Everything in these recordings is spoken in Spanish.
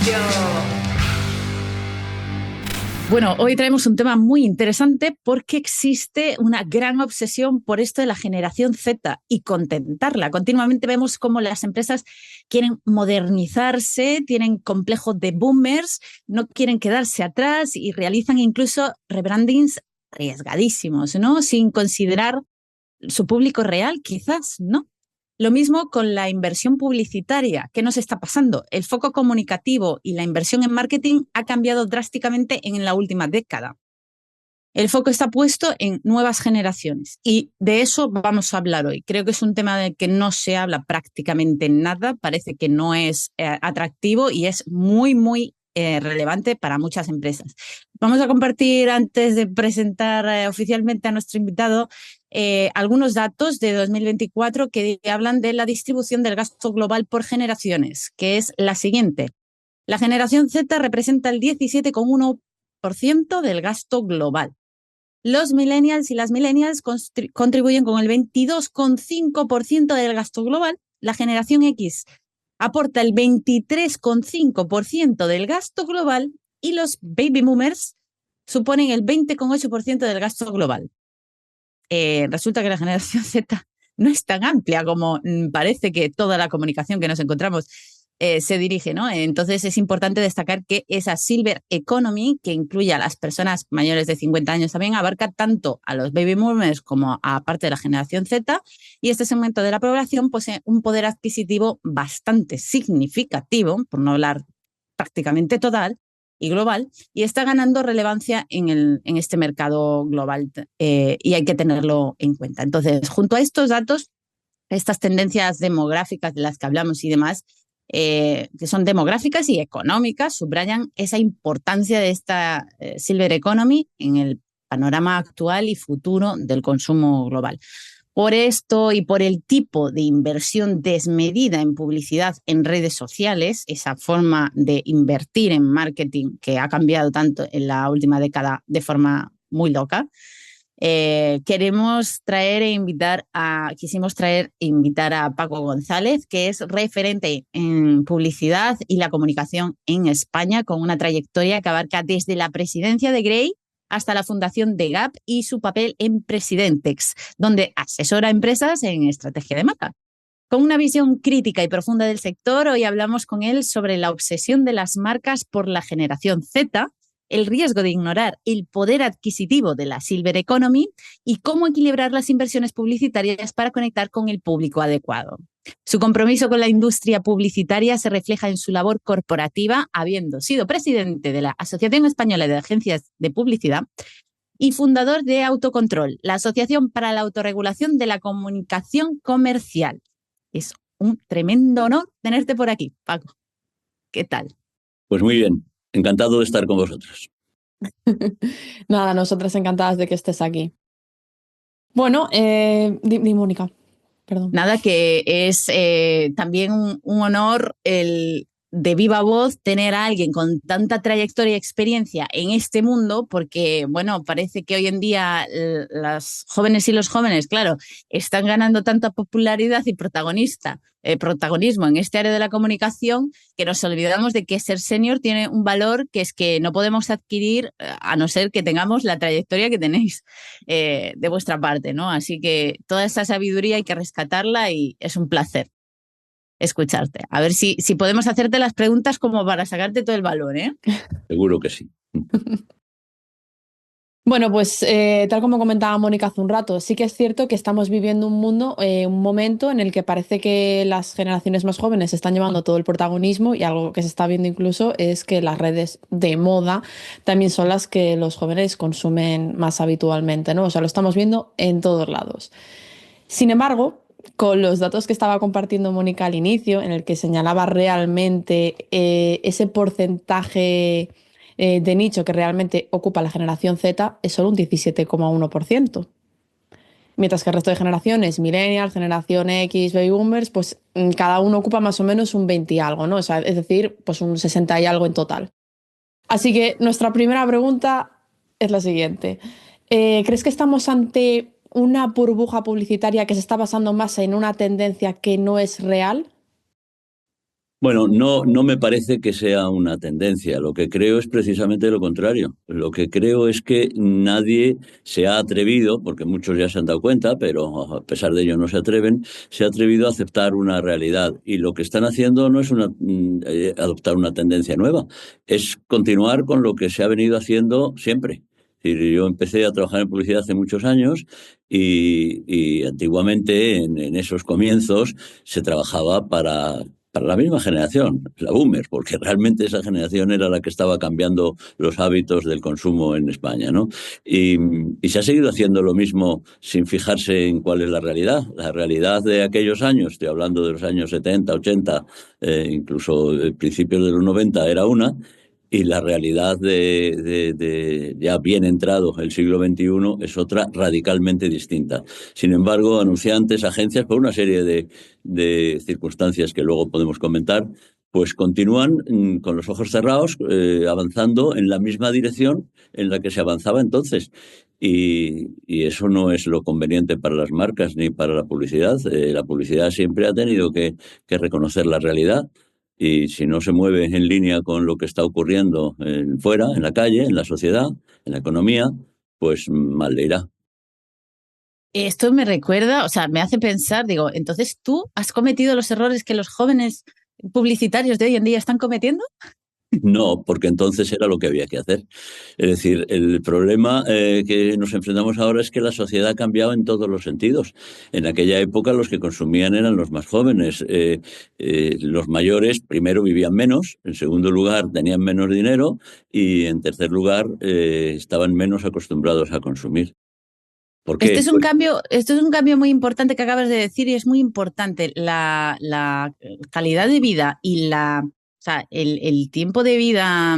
negocio. Bueno, hoy traemos un tema muy interesante porque existe una gran obsesión por esto de la generación Z y contentarla. Continuamente vemos cómo las empresas quieren modernizarse, tienen complejos de boomers, no quieren quedarse atrás y realizan incluso rebrandings arriesgadísimos, ¿no? Sin considerar su público real, quizás, ¿no? Lo mismo con la inversión publicitaria. ¿Qué nos está pasando? El foco comunicativo y la inversión en marketing ha cambiado drásticamente en la última década. El foco está puesto en nuevas generaciones y de eso vamos a hablar hoy. Creo que es un tema del que no se habla prácticamente nada, parece que no es atractivo y es muy relevante para muchas empresas. Vamos a compartir, antes de presentar oficialmente a nuestro invitado, algunos datos de 2024 que hablan de la distribución del gasto global por generaciones, que es la siguiente. La generación Z representa el 17,1% del gasto global. Los millennials y las millennials contribuyen con el 22,5% del gasto global. La generación X aporta el 23,5% del gasto global y los baby boomers suponen el 20,8% del gasto global. Resulta que la generación Z no es tan amplia como parece que toda la comunicación que nos encontramos se dirige, ¿no? Entonces es importante destacar que esa Silver Economy, que incluye a las personas mayores de 50 años también, abarca tanto a los baby boomers como a parte de la generación Z, y este segmento de la población posee un poder adquisitivo bastante significativo, por no hablar prácticamente total y global, y está ganando relevancia en este mercado global y hay que tenerlo en cuenta. Entonces, junto a estos datos, estas tendencias demográficas de las que hablamos y demás, que son demográficas y económicas, subrayan esa importancia de esta Silver Economy en el panorama actual y futuro del consumo global. Por esto y por el tipo de inversión desmedida en publicidad en redes sociales, esa forma de invertir en marketing que ha cambiado tanto en la última década de forma muy loca, quisimos traer e invitar a Paco González, que es referente en publicidad y la comunicación en España, con una trayectoria que abarca desde la presidencia de Grey hasta la fundación de Gap y su papel en Presidentex, donde asesora a empresas en estrategia de marca. Con una visión crítica y profunda del sector, hoy hablamos con él sobre la obsesión de las marcas por la generación Z, el riesgo de ignorar el poder adquisitivo de la Silver Economy y cómo equilibrar las inversiones publicitarias para conectar con el público adecuado. Su compromiso con la industria publicitaria se refleja en su labor corporativa, habiendo sido presidente de la Asociación Española de Agencias de Publicidad y fundador de Autocontrol, la Asociación para la Autorregulación de la Comunicación Comercial. Es un tremendo honor tenerte por aquí, Paco. ¿Qué tal? Pues muy bien, encantado de estar con vosotros. Nada, nosotras encantadas de que estés aquí. Bueno, di Mónica, perdón. Nada, que es también un honor el de viva voz tener a alguien con tanta trayectoria y experiencia en este mundo, porque, bueno, parece que hoy en día las jóvenes y los jóvenes, claro, están ganando tanta popularidad y protagonismo en este área de la comunicación que nos olvidamos de que ser senior tiene un valor que es que no podemos adquirir a no ser que tengamos la trayectoria que tenéis de vuestra parte, ¿no? Así que toda esa sabiduría hay que rescatarla y es un placer escucharte. A ver si podemos hacerte las preguntas como para sacarte todo el valor, ¿eh? Seguro que sí. Bueno, pues tal como comentaba Mónica hace un rato, sí que es cierto que estamos viviendo un momento en el que parece que las generaciones más jóvenes están llevando todo el protagonismo y algo que se está viendo incluso es que las redes de moda también son las que los jóvenes consumen más habitualmente, ¿no? O sea, lo estamos viendo en todos lados. Sin embargo, con los datos que estaba compartiendo Mónica al inicio, en el que señalaba realmente ese porcentaje de nicho que realmente ocupa la generación Z, es solo un 17,1%. Mientras que el resto de generaciones, millennials, generación X, baby boomers, pues cada uno ocupa más o menos un 20 y algo, ¿no? O sea, es decir, pues un 60 y algo en total. Así que nuestra primera pregunta es la siguiente. ¿Crees que estamos ante una burbuja publicitaria que se está basando más en una tendencia que no es real? Bueno, no me parece que sea una tendencia. Lo que creo es precisamente lo contrario. Lo que creo es que nadie se ha atrevido, porque muchos ya se han dado cuenta, pero a pesar de ello no se atreven, se ha atrevido a aceptar una realidad. Y lo que están haciendo no es adoptar una tendencia nueva, es continuar con lo que se ha venido haciendo siempre. Es decir, yo empecé a trabajar en publicidad hace muchos años y antiguamente en esos comienzos se trabajaba para la misma generación, la boomer, porque realmente esa generación era la que estaba cambiando los hábitos del consumo en España, ¿no? Y se ha seguido haciendo lo mismo sin fijarse en cuál es la realidad. La realidad de aquellos años, estoy hablando de los años 70, 80, incluso principios de los 90, era una, y la realidad de ya bien entrado el siglo XXI es otra radicalmente distinta. Sin embargo, anunciantes, agencias, por una serie de circunstancias que luego podemos comentar, pues continúan con los ojos cerrados, avanzando en la misma dirección en la que se avanzaba entonces. Y eso no es lo conveniente para las marcas ni para la publicidad. La publicidad siempre ha tenido que reconocer la realidad. Y si no se mueve en línea con lo que está ocurriendo fuera, en la calle, en la sociedad, en la economía, pues mal le irá. Esto me recuerda, o sea, me hace pensar, digo, entonces tú has cometido los errores que los jóvenes publicitarios de hoy en día están cometiendo. No, porque entonces era lo que había que hacer. Es decir, el problema que nos enfrentamos ahora es que la sociedad ha cambiado en todos los sentidos. En aquella época los que consumían eran los más jóvenes. Los mayores, primero, vivían menos, en segundo lugar, tenían menos dinero y, en tercer lugar, estaban menos acostumbrados a consumir. ¿Por qué? Pues Esto es un cambio muy importante que acabas de decir y es muy importante. La calidad de vida y o sea, el tiempo de vida,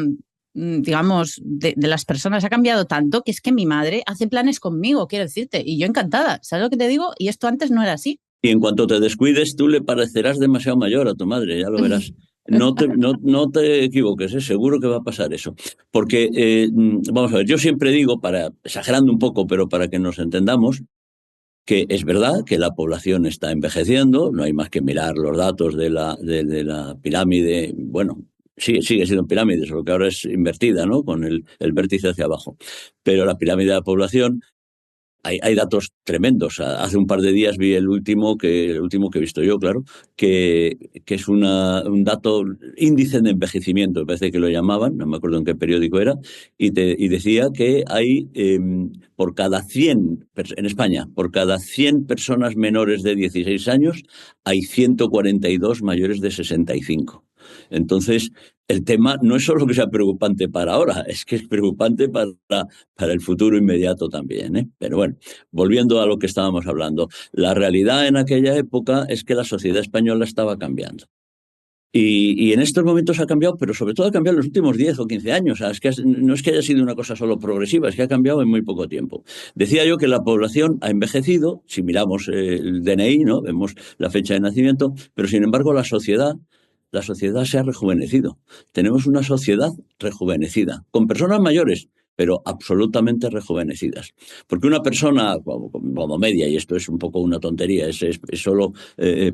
digamos, de las personas ha cambiado tanto que es que mi madre hace planes conmigo, quiero decirte, y yo encantada. ¿Sabes lo que te digo? Y esto antes no era así. y en cuanto te descuides, tú le parecerás demasiado mayor a tu madre, ya lo verás. No te equivoques, seguro que va a pasar eso. Porque, vamos a ver, yo siempre digo, exagerando un poco, pero para que nos entendamos, que es verdad que la población está envejeciendo, no hay más que mirar los datos de la pirámide, bueno, sí, sigue siendo pirámide, solo que ahora es invertida, ¿no? Con el vértice hacia abajo. Pero la pirámide de la población hay datos tremendos. Hace un par de días vi el último que he visto yo, claro, que es un dato, índice de envejecimiento, me parece que lo llamaban, no me acuerdo en qué periódico era, y decía que hay por cada 100, en España, por cada 100 personas menores de 16 años, hay 142 mayores de 65. Entonces, el tema no es solo que sea preocupante para ahora, es que es preocupante para el futuro inmediato también, ¿eh? Pero bueno, volviendo a lo que estábamos hablando, la realidad en aquella época es que la sociedad española estaba cambiando. Y en estos momentos ha cambiado, pero sobre todo ha cambiado en los últimos 10 o 15 años. O sea, no es que haya sido una cosa solo progresiva, es que ha cambiado en muy poco tiempo. Decía yo que la población ha envejecido, si miramos el DNI, ¿no? Vemos la fecha de nacimiento, pero sin embargo la sociedad se ha rejuvenecido. Tenemos una sociedad rejuvenecida, con personas mayores, pero absolutamente rejuvenecidas. Porque una persona como media, y esto es un poco una tontería, es solo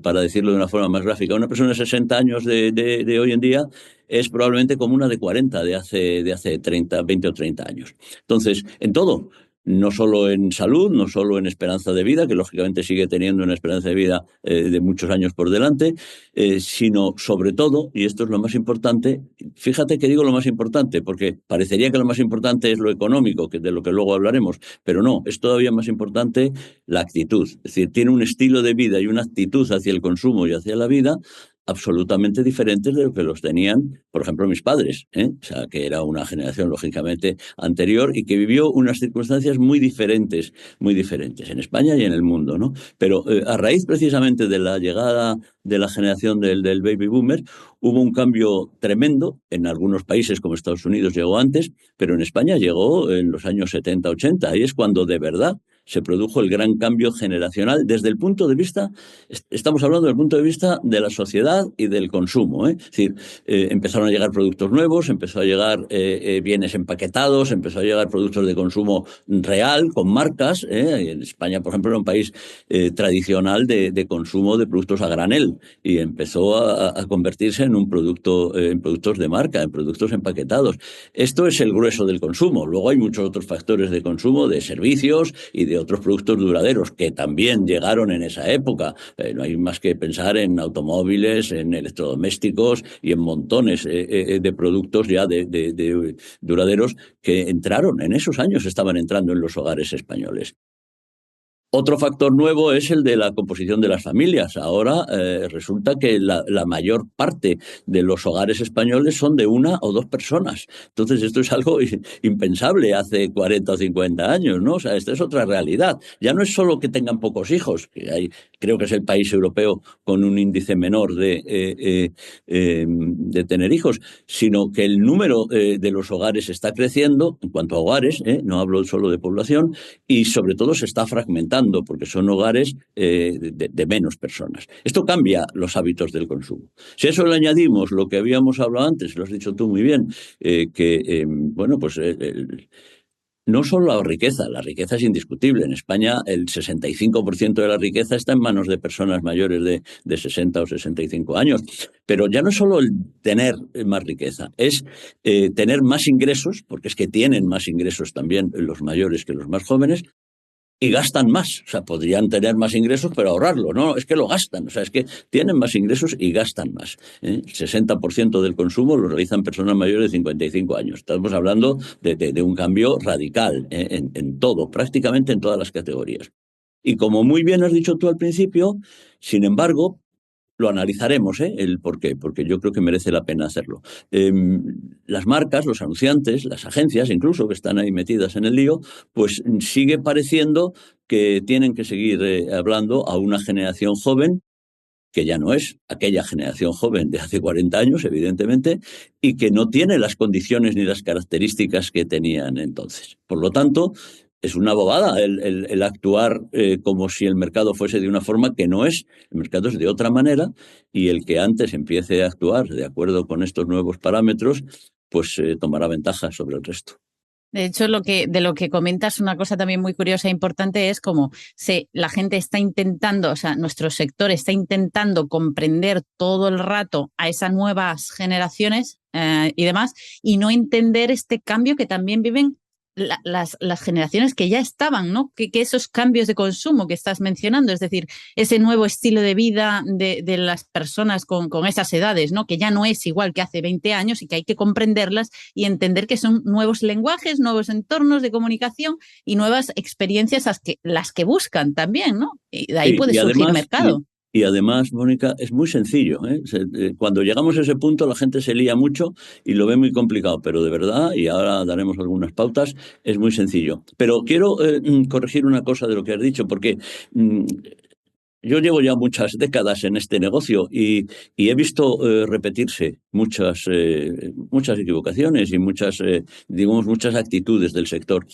para decirlo de una forma más gráfica, una persona de 60 años de hoy en día es probablemente como una de 40 de hace 30, 20 o 30 años. Entonces, en todo, no solo en salud, no solo en esperanza de vida, que lógicamente sigue teniendo una esperanza de vida de muchos años por delante, sino sobre todo, y esto es lo más importante, fíjate que digo lo más importante, porque parecería que lo más importante es lo económico, que de lo que luego hablaremos, pero no, es todavía más importante la actitud. Es decir, tiene un estilo de vida y una actitud hacia el consumo y hacia la vida absolutamente diferentes de lo que los tenían, por ejemplo, mis padres, ¿eh? O sea, que era una generación lógicamente anterior y que vivió unas circunstancias muy diferentes en España y en el mundo, ¿no? Pero a raíz precisamente de la llegada de la generación del baby boomer, hubo un cambio tremendo. En algunos países como Estados Unidos llegó antes, pero en España llegó en los años 70, 80, y es cuando de verdad se produjo el gran cambio generacional desde el punto de vista, estamos hablando del punto de vista de la sociedad y del consumo, ¿eh? Es decir, empezaron a llegar productos nuevos, empezó a llegar bienes empaquetados, empezó a llegar productos de consumo real, con marcas, ¿eh? En España, por ejemplo, era un país tradicional de consumo de productos a granel y empezó a convertirse en un producto, en productos de marca, en productos empaquetados. Esto es el grueso del consumo. Luego hay muchos otros factores de consumo, de servicios y de otros productos duraderos que también llegaron en esa época. No hay más que pensar en automóviles, en electrodomésticos y en montones de productos ya de duraderos que entraron, en esos años estaban entrando en los hogares españoles. Otro factor nuevo es el de la composición de las familias. Ahora resulta que la mayor parte de los hogares españoles son de 1 o 2 personas. Entonces esto es algo impensable hace 40 o 50 años, ¿no? O sea, esta es otra realidad. Ya no es solo que tengan pocos hijos, que creo que es el país europeo con un índice menor de tener hijos, sino que el número de los hogares está creciendo, en cuanto a hogares, no hablo solo de población, y sobre todo se está fragmentando, porque son hogares de menos personas. Esto cambia los hábitos del consumo. Si a eso le añadimos lo que habíamos hablado antes, lo has dicho tú muy bien, bueno, pues no solo la riqueza es indiscutible. En España el 65% de la riqueza está en manos de personas mayores de 60 o 65 años. Pero ya no es solo el tener más riqueza, es tener más ingresos, porque es que tienen más ingresos también los mayores que los más jóvenes, y gastan más. O sea, podrían tener más ingresos, pero ahorrarlo. No, es que lo gastan. O sea, es que tienen más ingresos y gastan más. El 60% del consumo lo realizan personas mayores de 55 años. Estamos hablando de un cambio radical en todo, prácticamente en todas las categorías. Y como muy bien has dicho tú al principio, sin embargo, lo analizaremos, el por qué, porque yo creo que merece la pena hacerlo. Las marcas, los anunciantes, las agencias incluso que están ahí metidas en el lío, pues sigue pareciendo que tienen que seguir hablando a una generación joven, que ya no es aquella generación joven de hace 40 años, evidentemente, y que no tiene las condiciones ni las características que tenían entonces. Por lo tanto, es una bobada el actuar como si el mercado fuese de una forma que no es. El mercado es de otra manera y el que antes empiece a actuar de acuerdo con estos nuevos parámetros, pues tomará ventaja sobre el resto. De hecho, de lo que comentas, una cosa también muy curiosa e importante es como la gente está intentando, o sea, nuestro sector está intentando comprender todo el rato a esas nuevas generaciones y demás, y no entender este cambio que también viven las generaciones que ya estaban, ¿no? Que esos cambios de consumo que estás mencionando, es decir, ese nuevo estilo de vida de las personas con esas edades, ¿no? Que ya no es igual que hace 20 años y que hay que comprenderlas y entender que son nuevos lenguajes, nuevos entornos de comunicación y nuevas experiencias las que buscan también, ¿no? Y de ahí puede surgir mercado. Y además, Mónica, es muy sencillo. Cuando llegamos a ese punto la gente se lía mucho y lo ve muy complicado, pero de verdad, y ahora daremos algunas pautas, es muy sencillo. Pero quiero corregir una cosa de lo que has dicho, porque yo llevo ya muchas décadas en este negocio y he visto repetirse muchas equivocaciones y muchas actitudes del sector.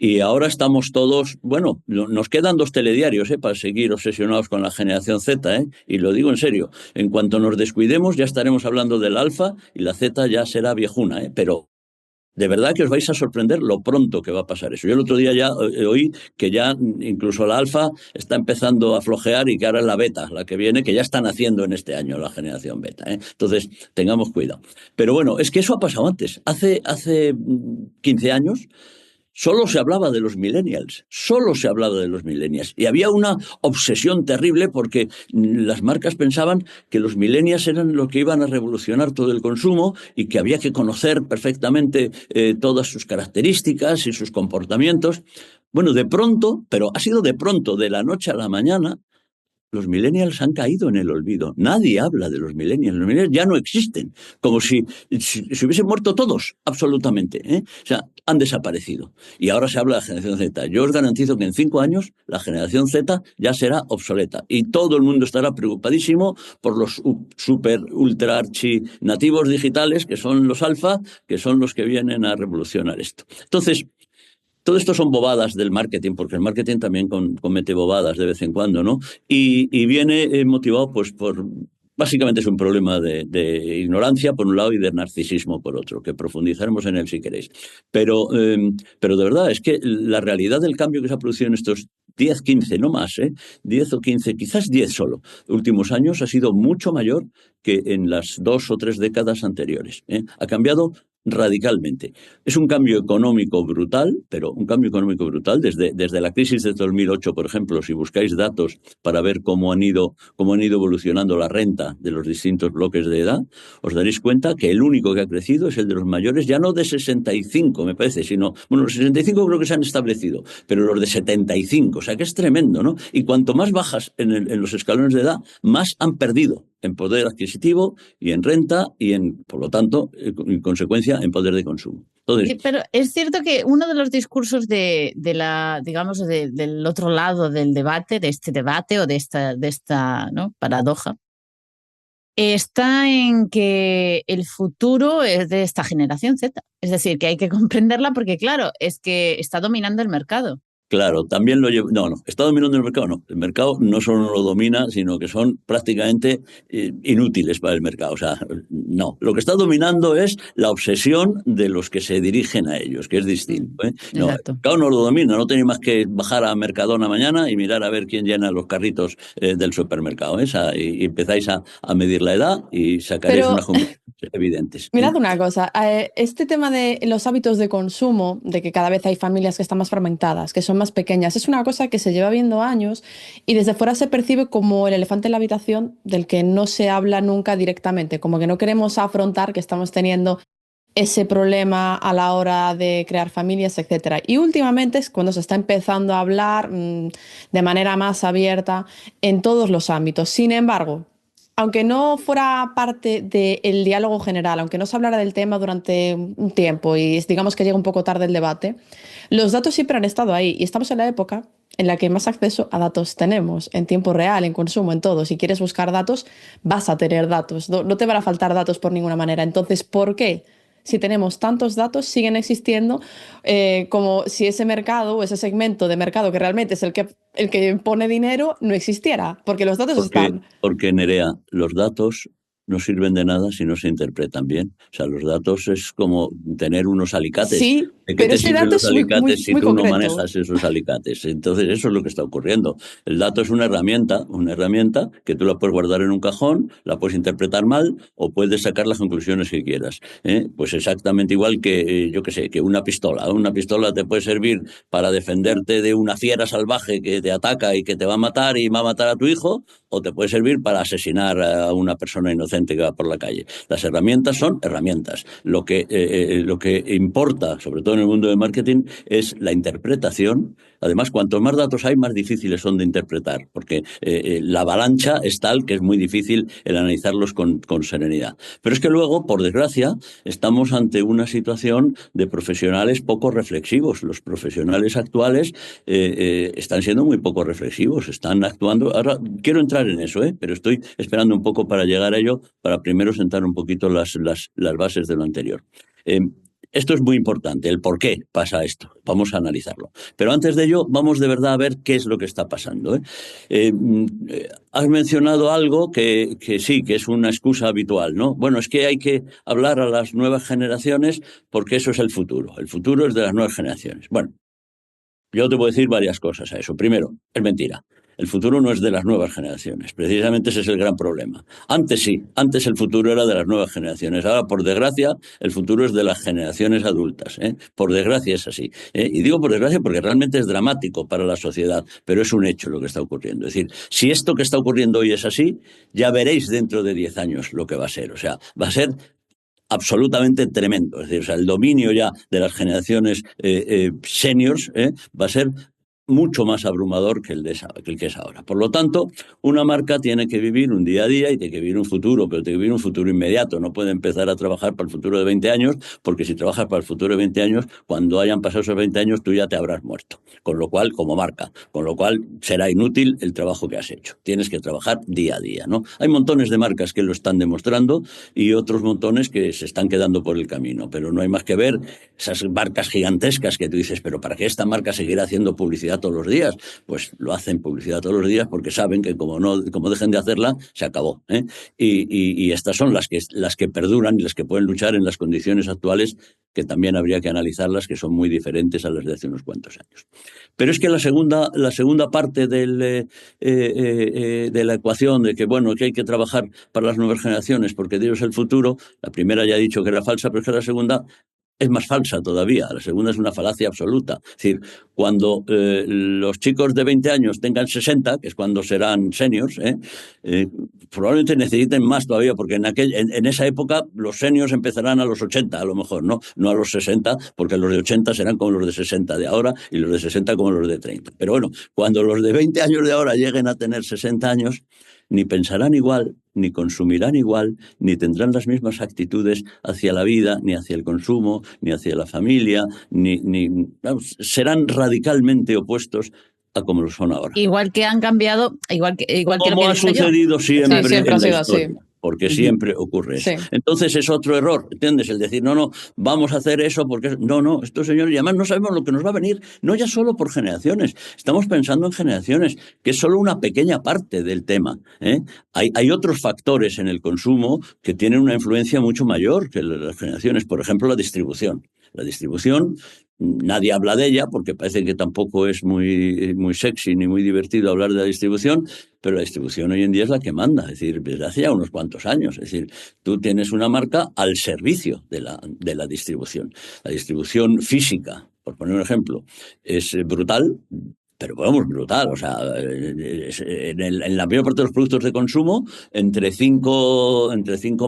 Y ahora estamos todos, bueno, nos quedan 2 telediarios para seguir obsesionados con la generación Z, y lo digo en serio. En cuanto nos descuidemos ya estaremos hablando del alfa y la Z ya será viejuna, pero de verdad que os vais a sorprender lo pronto que va a pasar eso. Yo el otro día ya oí que ya incluso la alfa está empezando a flojear y que ahora es la beta, la que viene, que ya están haciendo en este año la generación beta. Entonces, tengamos cuidado. Pero bueno, es que eso ha pasado antes. Hace 15 años... Solo se hablaba de los millennials, y había una obsesión terrible porque las marcas pensaban que los millennials eran los que iban a revolucionar todo el consumo y que había que conocer perfectamente todas sus características y sus comportamientos. Bueno, de pronto, pero ha sido de pronto, de la noche a la mañana, los millennials han caído en el olvido. Nadie habla de los millennials ya no existen, como si hubiesen muerto todos, absolutamente. O sea, han desaparecido. Y ahora se habla de la generación Z. Yo os garantizo que en 5 años la generación Z ya será obsoleta y todo el mundo estará preocupadísimo por los super, ultra, archi nativos digitales, que son los alfa, que son los que vienen a revolucionar esto. Entonces, todo esto son bobadas del marketing, porque el marketing también comete bobadas de vez en cuando, ¿no? Y viene motivado pues por... Básicamente es un problema de ignorancia por un lado y de narcisismo por otro, que profundizaremos en él si queréis. Pero de verdad es que la realidad del cambio que se ha producido en estos 10, 15, no más, 10 o 15, quizás 10 solo, últimos años ha sido mucho mayor que en las 2 o 3 décadas anteriores. Ha cambiado radicalmente. Es un cambio económico brutal, pero un cambio económico brutal desde la crisis de 2008, por ejemplo, si buscáis datos para ver cómo han ido evolucionando la renta de los distintos bloques de edad, os daréis cuenta que el único que ha crecido es el de los mayores, ya no de 65, me parece, sino, bueno, los 65 creo que se han establecido, pero los de 75, o sea que es tremendo, ¿no? Y cuanto más bajas en los escalones de edad, más han perdido en poder adquisitivo y en renta y por lo tanto, en consecuencia, en poder de consumo. Entonces, pero es cierto que uno de los discursos del otro lado del debate, de este debate o de esta ¿no? paradoja, está en que el futuro es de esta generación Z. Es decir, que hay que comprenderla porque, claro, es que está dominando el mercado. Claro, también lo lleva... No, ¿está dominando el mercado? No. El mercado no solo no lo domina, sino que son prácticamente inútiles para el mercado. O sea, no. Lo que está dominando es la obsesión de los que se dirigen a ellos, que es distinto. No, el mercado no lo domina, no tenéis más que bajar a Mercadona mañana y mirar a ver quién llena los carritos del supermercado. Y empezáis a medir la edad y sacaréis unas conclusiones evidentes. Mirad una cosa, este tema de los hábitos de consumo, de que cada vez hay familias que están más fragmentadas, que son más pequeñas, es una cosa que se lleva viendo años y desde fuera se percibe como el elefante en la habitación del que no se habla nunca directamente, como que no queremos afrontar que estamos teniendo ese problema a la hora de crear familias, etc. Y últimamente es cuando se está empezando a hablar de manera más abierta en todos los ámbitos. Sin embargo, aunque no fuera parte del diálogo general, aunque no se hablara del tema durante un tiempo y digamos que llega un poco tarde el debate, los datos siempre han estado ahí y estamos en la época en la que más acceso a datos tenemos, en tiempo real, en consumo, en todo. Si quieres buscar datos, vas a tener datos, no te van a faltar datos por ninguna manera. Entonces, ¿por qué? Si tenemos tantos datos, siguen existiendo como si ese mercado o ese segmento de mercado que realmente es el que pone dinero no existiera, porque los datos están. Porque, Nerea, los datos no sirven de nada si no se interpretan bien. O sea, los datos es como tener unos alicates. Sí, ¿De qué pero te ese sirven dato los es muy alicates si tú concreto. no manejas esos alicates? Entonces, eso es lo que está ocurriendo. El dato es una herramienta que tú la puedes guardar en un cajón, la puedes interpretar mal o puedes sacar las conclusiones que quieras. Pues exactamente igual que, yo qué sé, que una pistola. Una pistola te puede servir para defenderte de una fiera salvaje que te ataca y que te va a matar y va a matar a tu hijo, o te puede servir para asesinar a una persona inocente que va por la calle. Las herramientas son herramientas. Lo que importa, sobre todo en el mundo del marketing, es la interpretación. Además, cuanto más datos hay, más difíciles son de interpretar, porque la avalancha es tal que es muy difícil el analizarlos con serenidad. Pero es que luego, por desgracia, estamos ante una situación de profesionales poco reflexivos. Los profesionales actuales están siendo muy poco reflexivos, están actuando... Ahora, quiero entrar en eso, pero estoy esperando un poco para llegar a ello, para primero sentar un poquito las bases de lo anterior. Esto es muy importante, el por qué pasa esto. Vamos a analizarlo. Pero antes de ello, vamos de verdad a ver qué es lo que está pasando. Has mencionado algo que sí, que es una excusa habitual, ¿no? Bueno, es que hay que hablar a las nuevas generaciones porque eso es el futuro. El futuro es de las nuevas generaciones. Bueno, yo te puedo decir varias cosas a eso. Primero, es mentira. El futuro no es de las nuevas generaciones. Precisamente ese es el gran problema. Antes sí, antes el futuro era de las nuevas generaciones. Ahora, por desgracia, el futuro es de las generaciones adultas. Por desgracia es así. Y digo por desgracia porque realmente es dramático para la sociedad, pero es un hecho lo que está ocurriendo. Es decir, si esto que está ocurriendo hoy es así, ya veréis dentro de 10 años lo que va a ser. O sea, va a ser absolutamente tremendo. Es decir, o sea, el dominio ya de las generaciones seniors va a ser mucho más abrumador que el que es ahora. Por lo tanto, una marca tiene que vivir un día a día y tiene que vivir un futuro, pero tiene que vivir un futuro inmediato. No puede empezar a trabajar para el futuro de 20 años, porque si trabajas para el futuro de 20 años, cuando hayan pasado esos 20 años, tú ya te habrás muerto. Con lo cual, como marca, con lo cual será inútil el trabajo que has hecho. Tienes que trabajar día a día, ¿no? Hay montones de marcas que lo están demostrando y otros montones que se están quedando por el camino, pero no hay más que ver esas marcas gigantescas que tú dices, pero ¿para qué esta marca seguirá haciendo publicidad todos los días? Pues lo hacen publicidad todos los días porque saben que como dejen de hacerla, se acabó, ¿eh? Y estas son las que perduran y las que pueden luchar en las condiciones actuales, que también habría que analizarlas, que son muy diferentes a las de hace unos cuantos años. Pero es que la segunda parte de la ecuación de que, bueno, que hay que trabajar para las nuevas generaciones porque Dios es el futuro, la primera ya he dicho que era falsa, pero es que la segunda es más falsa todavía. La segunda es una falacia absoluta. Es decir, cuando los chicos de 20 años tengan 60, que es cuando serán seniors, probablemente necesiten más todavía, porque en esa época los seniors empezarán a los 80, a lo mejor, no a los 60, porque los de 80 serán como los de 60 de ahora y los de 60 como los de 30. Pero bueno, cuando los de 20 años de ahora lleguen a tener 60 años, ni pensarán igual, ni consumirán igual, ni tendrán las mismas actitudes hacia la vida, ni hacia el consumo, ni hacia la familia, serán radicalmente opuestos a como lo son ahora. Igual que han cambiado, igual que lo como que ha sucedido siempre, sí, siempre en ha la sido historia. así. Porque siempre ocurre eso. Sí. Entonces es otro error, ¿entiendes? El decir, no, vamos a hacer eso porque... No, estos señores, y además no sabemos lo que nos va a venir, no ya solo por generaciones, estamos pensando en generaciones, que es solo una pequeña parte del tema, ¿eh? Hay otros factores en el consumo que tienen una influencia mucho mayor que las generaciones, por ejemplo, la distribución. La distribución, nadie habla de ella porque parece que tampoco es muy sexy ni muy divertido hablar de la distribución, pero la distribución hoy en día es la que manda, es decir, desde hace ya unos cuantos años. Es decir, tú tienes una marca al servicio de la distribución. La distribución física, por poner un ejemplo, es brutal, pero vamos, brutal. O sea, en la mayor parte de los productos de consumo, entre cinco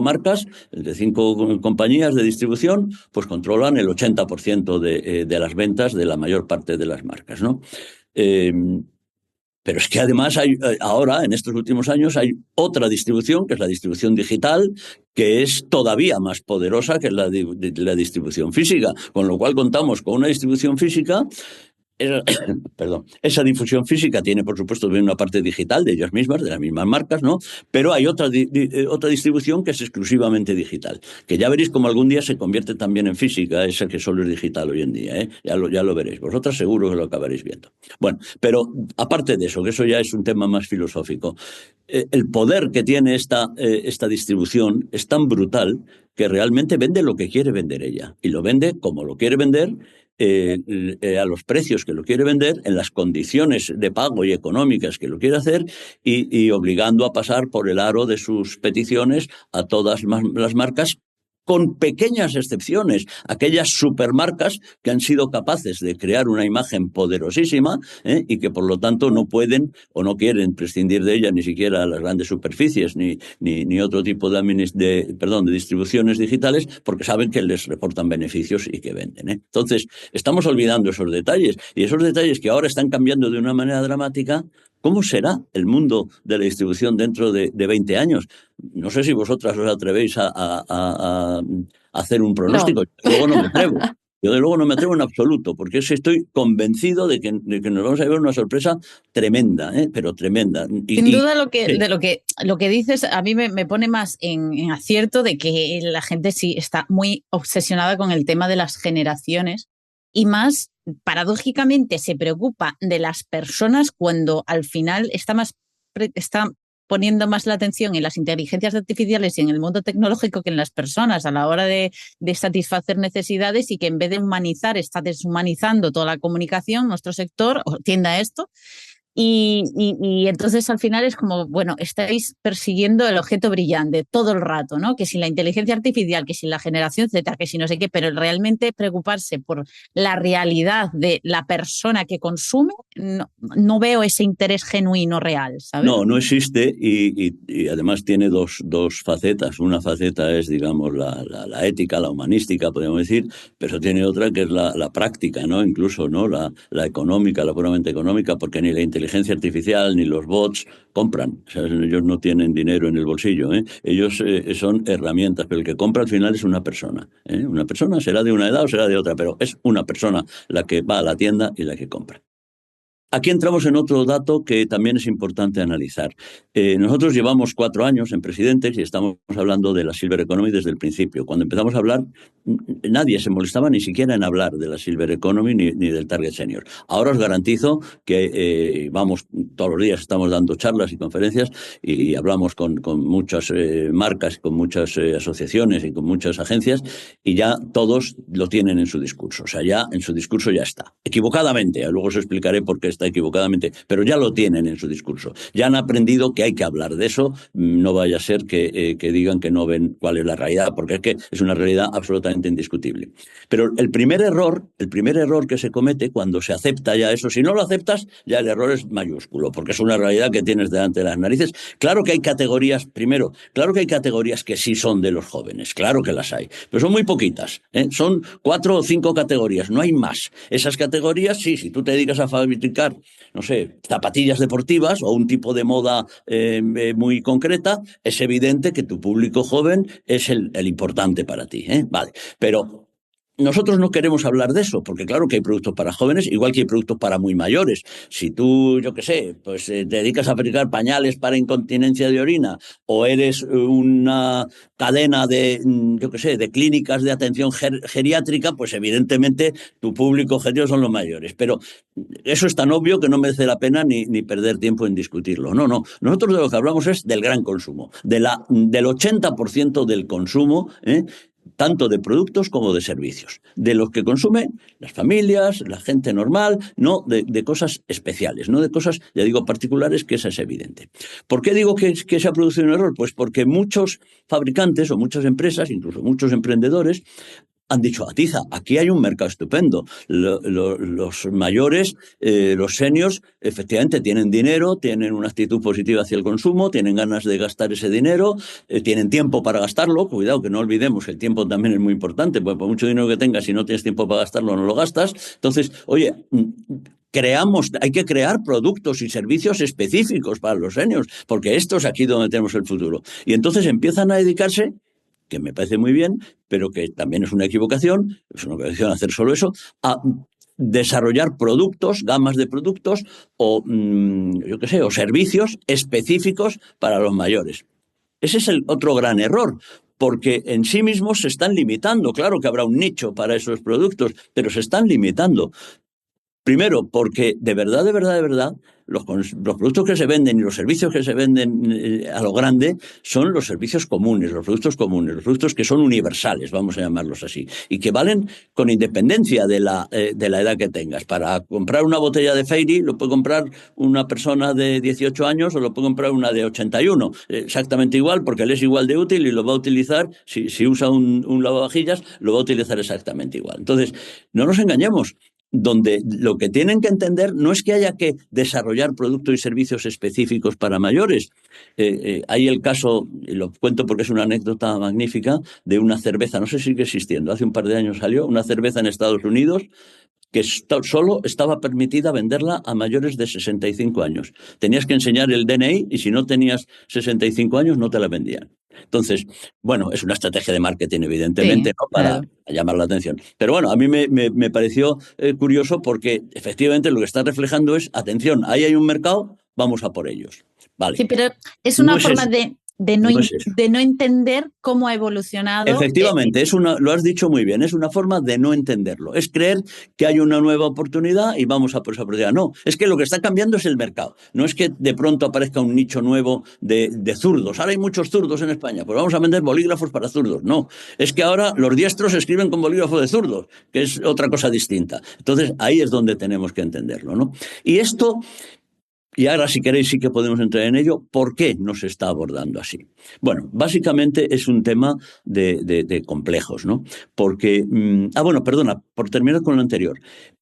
marcas, entre 5 compañías de distribución, pues controlan el 80% de las ventas de la mayor parte de las marcas, ¿no? Pero es que además ahora, en estos últimos años, hay otra distribución, que es la distribución digital, que es todavía más poderosa que la distribución física, con lo cual contamos con una distribución física. Esa difusión física tiene, por supuesto, también una parte digital de ellas mismas, de las mismas marcas, ¿no? Pero hay otra distribución que es exclusivamente digital, que ya veréis como algún día se convierte también en física, esa que solo es digital hoy en día, ¿eh? Ya lo veréis. Vosotras seguro que lo acabaréis viendo. Bueno, pero aparte de eso, que eso ya es un tema más filosófico, el poder que tiene esta distribución es tan brutal que realmente vende lo que quiere vender ella, y lo vende como lo quiere vender, a los precios que lo quiere vender, en las condiciones de pago y económicas que lo quiere hacer, y obligando a pasar por el aro de sus peticiones a todas las marcas, con pequeñas excepciones, aquellas supermarcas que han sido capaces de crear una imagen poderosísima, y que por lo tanto no pueden o no quieren prescindir de ella ni siquiera las grandes superficies ni otro tipo de distribuciones digitales, porque saben que les reportan beneficios y que venden, ¿eh? Entonces, estamos olvidando esos detalles, y esos detalles que ahora están cambiando de una manera dramática. ¿Cómo será el mundo de la distribución dentro de 20 años? No sé si vosotras os atrevéis a hacer un pronóstico. No. Yo de luego no me atrevo en absoluto, porque estoy convencido de que nos vamos a llevar una sorpresa tremenda, pero tremenda. Sin duda lo que dices a mí me pone más en acierto de que la gente sí está muy obsesionada con el tema de las generaciones, y más paradójicamente se preocupa de las personas cuando al final está poniendo más la atención en las inteligencias artificiales y en el mundo tecnológico que en las personas a la hora de satisfacer necesidades, y que en vez de humanizar está deshumanizando toda la comunicación. Nuestro sector tiende a esto. Y entonces al final es como, bueno, estáis persiguiendo el objeto brillante todo el rato, ¿no? Que si la inteligencia artificial, que si la generación Z, que si no sé qué, pero realmente preocuparse por la realidad de la persona que consume, no veo ese interés genuino real, ¿sabes? No, no existe y además tiene dos facetas. Una faceta es, digamos, la ética, la humanística, podríamos decir, pero tiene otra que es la práctica, ¿no? Incluso, ¿no? La económica, la puramente económica, porque ni la inteligencia artificial ni los bots compran. O sea, ellos no tienen dinero en el bolsillo, ¿eh? Ellos son herramientas, pero el que compra al final es una persona, ¿eh? Una persona será de una edad o será de otra, pero es una persona la que va a la tienda y la que compra. Aquí entramos en otro dato que también es importante analizar. Nosotros llevamos 4 años en Presidentes y estamos hablando de la Silver Economy desde el principio. Cuando empezamos a hablar, nadie se molestaba ni siquiera en hablar de la Silver Economy ni del Target Senior. Ahora os garantizo que vamos, todos los días estamos dando charlas y conferencias y hablamos con muchas marcas, con muchas asociaciones y con muchas agencias y ya todos lo tienen en su discurso. O sea, ya en su discurso ya está. Equivocadamente, luego os explicaré por qué está equivocadamente, pero ya lo tienen en su discurso. Ya han aprendido que hay que hablar de eso, no vaya a ser que digan que no ven cuál es la realidad, porque es que es una realidad absolutamente indiscutible. Pero el primer error que se comete cuando se acepta ya eso, si no lo aceptas, ya el error es mayúsculo, porque es una realidad que tienes delante de las narices. Claro que hay categorías, primero, claro que hay categorías que sí son de los jóvenes, claro que las hay, pero son muy poquitas, ¿eh? Son 4 o 5 categorías, no hay más. Esas categorías, sí, si tú te dedicas a fabricar, no sé, zapatillas deportivas o un tipo de moda muy concreta, es evidente que tu público joven es el importante para ti, ¿eh? Vale, pero nosotros no queremos hablar de eso, porque claro que hay productos para jóvenes, igual que hay productos para muy mayores. Si tú, yo qué sé, pues te dedicas a fabricar pañales para incontinencia de orina o eres una cadena de, yo qué sé, de clínicas de atención geriátrica, pues evidentemente tu público objetivo son los mayores. Pero eso es tan obvio que no merece la pena ni perder tiempo en discutirlo. No, no. Nosotros de lo que hablamos es del gran consumo, del 80% del consumo, tanto de productos como de servicios, de los que consumen las familias, la gente normal, no de cosas especiales, no de cosas, ya digo, particulares, que esa es evidente. ¿Por qué digo que se ha producido un error? Pues porque muchos fabricantes o muchas empresas, incluso muchos emprendedores, han dicho, Atiza, aquí hay un mercado estupendo. Los mayores, los seniors, efectivamente tienen dinero, tienen una actitud positiva hacia el consumo, tienen ganas de gastar ese dinero, tienen tiempo para gastarlo. Cuidado, que no olvidemos que el tiempo también es muy importante, porque por mucho dinero que tengas, si no tienes tiempo para gastarlo, no lo gastas. Entonces, oye, hay que crear productos y servicios específicos para los seniors, porque esto es aquí donde tenemos el futuro. Y entonces empiezan a dedicarse, que me parece muy bien, pero que también es una equivocación hacer solo eso, a desarrollar productos, gamas de productos o, yo qué sé, o servicios específicos para los mayores. Ese es el otro gran error, porque en sí mismos se están limitando. Claro que habrá un nicho para esos productos, pero se están limitando. Primero, porque de verdad, los productos que se venden y los servicios que se venden a lo grande son los servicios comunes, los productos que son universales, vamos a llamarlos así, y que valen con independencia de la edad que tengas. Para comprar una botella de Fairy lo puede comprar una persona de 18 años o lo puede comprar una de 81. Exactamente igual, porque le es igual de útil y lo va a utilizar, si usa un lavavajillas, lo va a utilizar exactamente igual. Entonces, no nos engañemos. Donde lo que tienen que entender no es que haya que desarrollar productos y servicios específicos para mayores. Hay el caso, y lo cuento porque es una anécdota magnífica, de una cerveza, no sé si sigue existiendo, hace un par de años salió, una cerveza en Estados Unidos que solo estaba permitida venderla a mayores de 65 años. Tenías que enseñar el DNI y si no tenías 65 años no te la vendían. Entonces, bueno, es una estrategia de marketing, evidentemente, sí, ¿no? Para llamar la atención. Pero bueno, a mí me pareció curioso porque efectivamente lo que está reflejando es, atención, ahí hay un mercado, vamos a por ellos. Vale. Sí, pero es No una es forma eso. de no entender cómo ha evolucionado. Efectivamente, lo has dicho muy bien, es una forma de no entenderlo. Es creer que hay una nueva oportunidad y vamos a por esa oportunidad. No, es que lo que está cambiando es el mercado. No es que de pronto aparezca un nicho nuevo de zurdos. Ahora hay muchos zurdos en España, pues vamos a vender bolígrafos para zurdos. No, es que ahora los diestros escriben con bolígrafo de zurdos, que es otra cosa distinta. Entonces, ahí es donde tenemos que entenderlo, ¿no? Y esto Y ahora, si queréis, sí que podemos entrar en ello. ¿Por qué no se está abordando así? Bueno, básicamente es un tema de complejos, ¿no? Porque, bueno, perdona, por terminar con lo anterior.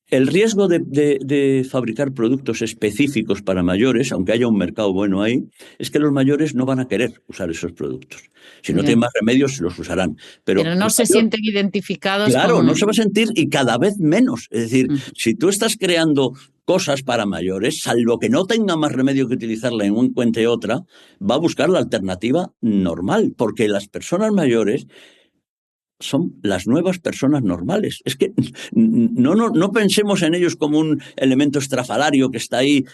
El riesgo de fabricar productos específicos para mayores, aunque haya un mercado bueno ahí, es que los mayores no van a querer usar esos productos. Si no tienen más remedios, los usarán. Pero no se sienten identificados claro, con... no se va a sentir y cada vez menos. Es decir, si tú estás creando cosas para mayores, salvo que no tenga más remedio que utilizarla en un cuente otra, va a buscar la alternativa normal, porque las personas mayores son las nuevas personas normales. Es que no pensemos en ellos como un elemento estrafalario que está ahí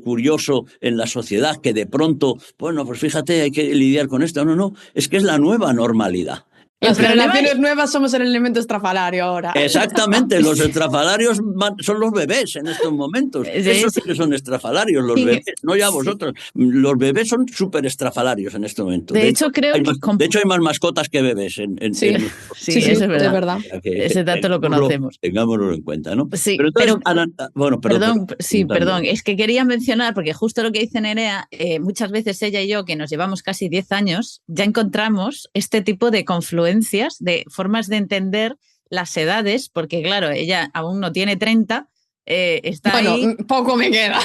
curioso en la sociedad, que de pronto, bueno, pues fíjate, hay que lidiar con esto. No, es que es la nueva normalidad. Las generaciones nuevas somos el elemento estrafalario ahora. Exactamente, los estrafalarios son los bebés en estos momentos. Esos sí que son estrafalarios, los bebés, no ya vosotros. Los bebés son súper estrafalarios en este momento. De hecho, creo de hecho, hay más mascotas que bebés. Sí, eso es verdad. Ese dato lo conocemos. Tengámoslo en cuenta, ¿no? Sí, pero entonces, bueno, perdón. Perdón. Es que quería mencionar, porque justo lo que dice Nerea, muchas veces ella y yo, que nos llevamos casi 10 años, ya encontramos este tipo de confluencias, de formas de entender las edades, porque claro, ella aún no tiene 30, está ahí. Poco me queda.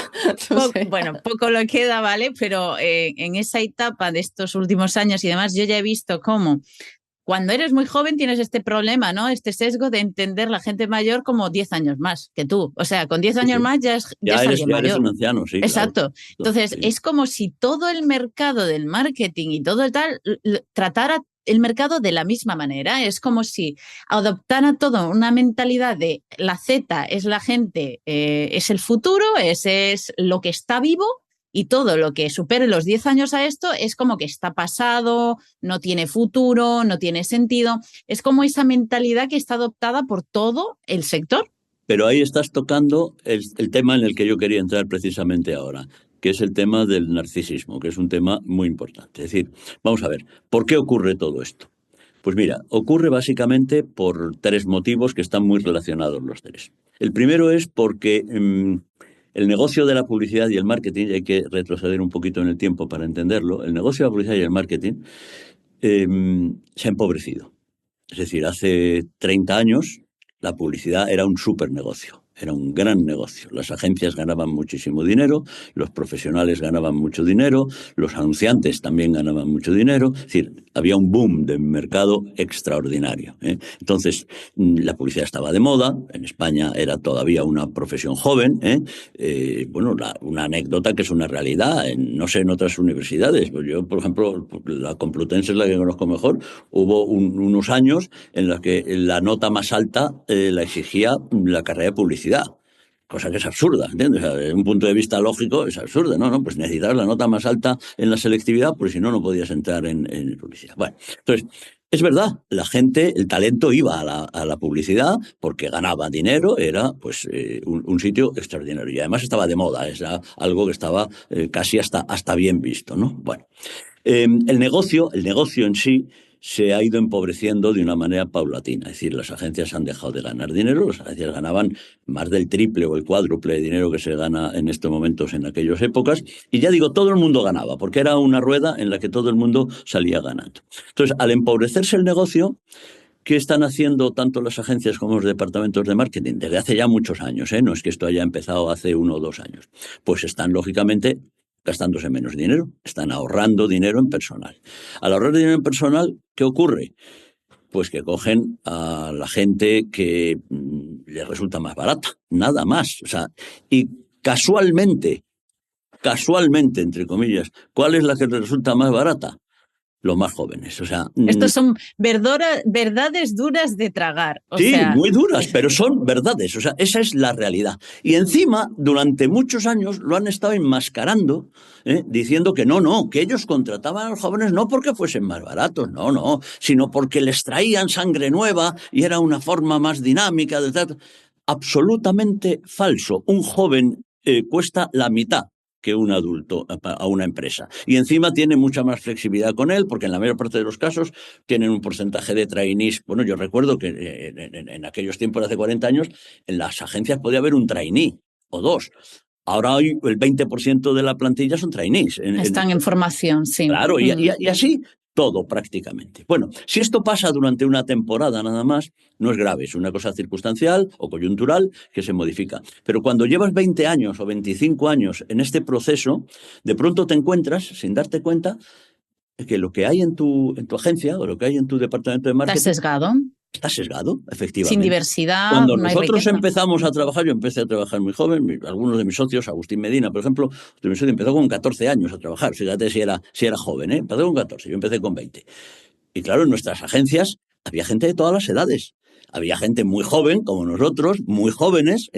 Bueno, poco le queda, ¿vale? Pero en esa etapa de estos últimos años y demás, yo ya he visto cómo cuando eres muy joven tienes este problema, ¿no? Este sesgo de entender la gente mayor como 10 años más que tú. O sea, con 10 años más ya es alguien mayor. Eres un anciano, sí. Exacto. Claro. Entonces, es como si todo el mercado del marketing y todo el tal tratara el mercado de la misma manera. Es como si adoptara todo una mentalidad de la Z es la gente, es el futuro, ese es lo que está vivo, y todo lo que supere los 10 años a esto es como que está pasado, no tiene futuro, no tiene sentido. Es como esa mentalidad que está adoptada por todo el sector. Pero ahí estás tocando el tema en el que yo quería entrar precisamente ahora, que es el tema del narcisismo, que es un tema muy importante. Es decir, vamos a ver, ¿por qué ocurre todo esto? Pues mira, ocurre básicamente por 3 motivos que están muy relacionados los 3. El primero es porque el negocio de la publicidad y el marketing, y hay que retroceder un poquito en el tiempo para entenderlo, el negocio de la publicidad y el marketing se ha empobrecido. Es decir, hace 30 años la publicidad era un súper negocio. Era un gran negocio. Las agencias ganaban muchísimo dinero, los profesionales ganaban mucho dinero, los anunciantes también ganaban mucho dinero. Es decir, había un boom de mercado extraordinario. Entonces, la publicidad estaba de moda. En España era todavía una profesión joven. Bueno, una anécdota que es una realidad. No sé, en otras universidades. Pues yo, por ejemplo, la Complutense es la que conozco mejor. Hubo unos años en los que la nota más alta la exigía la carrera de publicidad. Cosa que es absurda, ¿entiendes? O sea, desde un punto de vista lógico es absurda, ¿no? Pues necesitabas la nota más alta en la selectividad, porque si no, no podías entrar en publicidad. Bueno, entonces, es verdad, la gente, el talento iba a la publicidad porque ganaba dinero, era pues un sitio extraordinario. Y además estaba de moda, era algo que estaba casi hasta bien visto, ¿no? Bueno, el negocio en sí se ha ido empobreciendo de una manera paulatina. Es decir, las agencias han dejado de ganar dinero, las agencias ganaban más del triple o el cuádruple de dinero que se gana en estos momentos en aquellas épocas. Y ya digo, todo el mundo ganaba, porque era una rueda en la que todo el mundo salía ganando. Entonces, al empobrecerse el negocio, ¿qué están haciendo tanto las agencias como los departamentos de marketing? Desde hace ya muchos años, no es que esto haya empezado hace 1 o 2 años. Pues están, lógicamente, gastándose menos dinero, están ahorrando dinero en personal. Al ahorrar dinero en personal, ¿qué ocurre? Pues que cogen a la gente que les resulta más barata, nada más. O sea, y casualmente, entre comillas, ¿cuál es la que les resulta más barata? Los más jóvenes, o sea... Estos son verdades duras de tragar. Sí, muy duras, pero son verdades, o sea, esa es la realidad. Y encima, durante muchos años lo han estado enmascarando, diciendo que no, que ellos contrataban a los jóvenes no porque fuesen más baratos, no, sino porque les traían sangre nueva y era una forma más dinámica de tratar. Absolutamente falso. Un joven cuesta la mitad que un adulto a una empresa. Y encima tiene mucha más flexibilidad con él, porque en la mayor parte de los casos tienen un porcentaje de trainees. Bueno, yo recuerdo que en aquellos tiempos, hace 40 años, en las agencias podía haber un trainee o 2. Ahora hoy el 20% de la plantilla son trainees. Están en formación, sí. Claro, y así todo prácticamente. Bueno, si esto pasa durante una temporada nada más, no es grave, es una cosa circunstancial o coyuntural que se modifica. Pero cuando llevas 20 años o 25 años en este proceso, de pronto te encuentras, sin darte cuenta, que lo que hay en tu agencia o lo que hay en tu departamento de marketing Está sesgado. está sesgado, Sin efectivamente. diversidad, Cuando no hay nosotros riqueza. empezamos a trabajar, yo empecé a trabajar muy joven, algunos de mis socios, Agustín Medina, por ejemplo, empezó con 14 años a trabajar, fíjate si era joven, ¿eh? Empezó con 14, yo empecé con 20. Y claro, en nuestras agencias había gente de todas las edades. Había gente muy joven, como nosotros, muy jóvenes,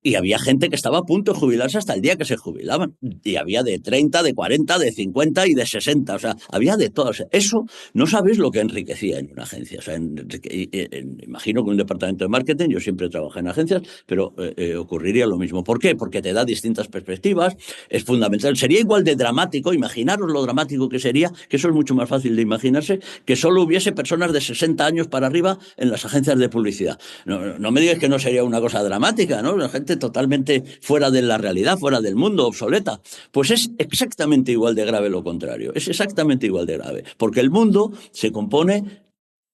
y había gente que estaba a punto de jubilarse hasta el día que se jubilaban. Y había de 30, de 40, de 50 y de 60. O sea, había de todo. O sea, eso no sabéis lo que enriquecía en una agencia. O sea, imagino que un departamento de marketing, yo siempre trabajé en agencias, pero ocurriría lo mismo. ¿Por qué? Porque te da distintas perspectivas, es fundamental. Sería igual de dramático, imaginaros lo dramático que sería, que eso es mucho más fácil de imaginarse, que solo hubiese personas de 60 años para arriba en las agencias de publicidad. No me digas que no sería una cosa dramática, ¿no? La gente totalmente fuera de la realidad, fuera del mundo, obsoleta. Pues es exactamente igual de grave lo contrario, es exactamente igual de grave, porque el mundo se compone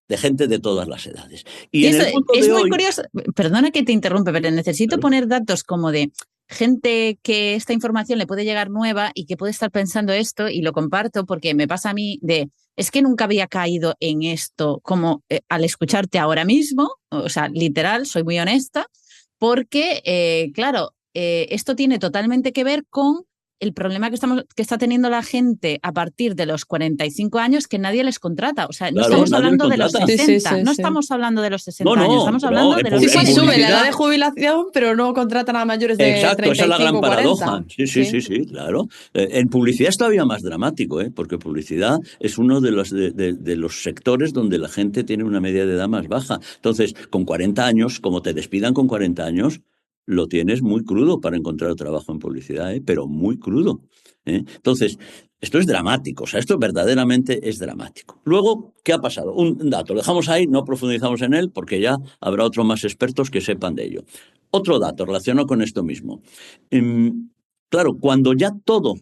de gente de todas las edades. Y en eso el mundo es de muy hoy, curioso, perdona que te interrumpe, pero necesito claro, poner datos como de gente que esta información le puede llegar nueva y que puede estar pensando esto, y lo comparto porque me pasa a mí es que nunca había caído en esto como al escucharte ahora mismo, o sea, literal, soy muy honesta, porque, claro, esto tiene totalmente que ver con el problema que está teniendo la gente a partir de los 45 años, que nadie les contrata. O sea, no claro, estamos nadie les hablando de los contrata. 60, no Sí. estamos hablando de los No, 60 años, estamos hablando de los Sí, en 40. sube la edad publicidad. de jubilación, pero no contratan a mayores de Exacto, esa es la gran 35 o paradoja. 40. Sí, claro. En publicidad es todavía más dramático, porque publicidad es uno de los sectores donde la gente tiene una media de edad más baja. Entonces, con 40 años, como te despidan con 40 años, lo tienes muy crudo para encontrar trabajo en publicidad, pero muy crudo. Entonces, esto es dramático, o sea, esto verdaderamente es dramático. Luego, ¿qué ha pasado? Un dato, lo dejamos ahí, no profundizamos en él, porque ya habrá otros más expertos que sepan de ello. Otro dato relacionado con esto mismo. Claro, cuando ya todo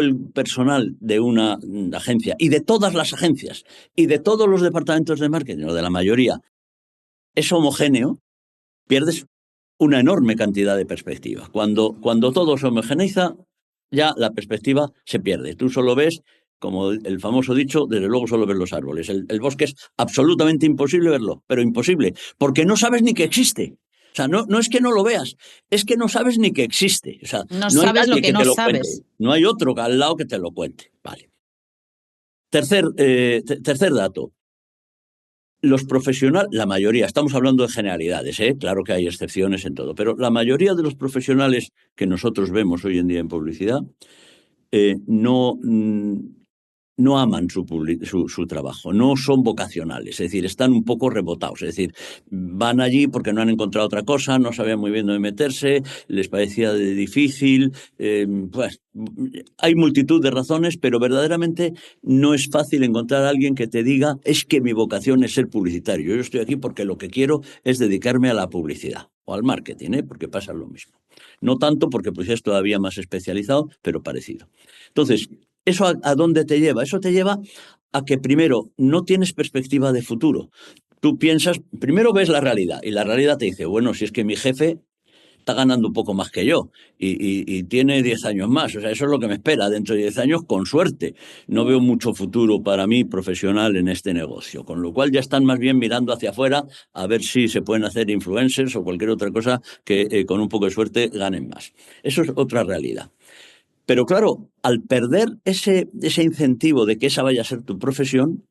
el personal de una agencia y de todas las agencias y de todos los departamentos de marketing, o de la mayoría, es homogéneo, pierdes una enorme cantidad de perspectivas. Cuando todo se homogeneiza, ya la perspectiva se pierde. Tú solo ves, como el famoso dicho, desde luego solo ves los árboles. El bosque es absolutamente imposible verlo, pero imposible, porque no sabes ni que existe. O sea, no es que no lo veas, es que no sabes ni que existe. O sea, No no hay sabes lo nadie que que no te lo cuente. sabes. No hay otro al lado que te lo cuente. Vale. Tercer dato. Los profesionales, la mayoría, estamos hablando de generalidades, claro que hay excepciones en todo, pero la mayoría de los profesionales que nosotros vemos hoy en día en publicidad no aman su trabajo, no son vocacionales, es decir, están un poco rebotados, es decir, van allí porque no han encontrado otra cosa, no sabían muy bien dónde meterse, les parecía difícil, pues hay multitud de razones, pero verdaderamente no es fácil encontrar a alguien que te diga, es que mi vocación es ser publicitario, yo estoy aquí porque lo que quiero es dedicarme a la publicidad o al marketing, porque pasa lo mismo. No tanto porque pues es todavía más especializado, pero parecido. Entonces, ¿eso a dónde te lleva? Eso te lleva a que primero no tienes perspectiva de futuro. Tú piensas, primero ves la realidad y la realidad te dice, bueno, si es que mi jefe está ganando un poco más que yo y tiene 10 años más. O sea, eso es lo que me espera dentro de 10 años, con suerte. No veo mucho futuro para mí profesional en este negocio, con lo cual ya están más bien mirando hacia afuera a ver si se pueden hacer influencers o cualquier otra cosa que con un poco de suerte ganen más. Eso es otra realidad. Pero claro, al perder ese incentivo de que esa vaya a ser tu profesión,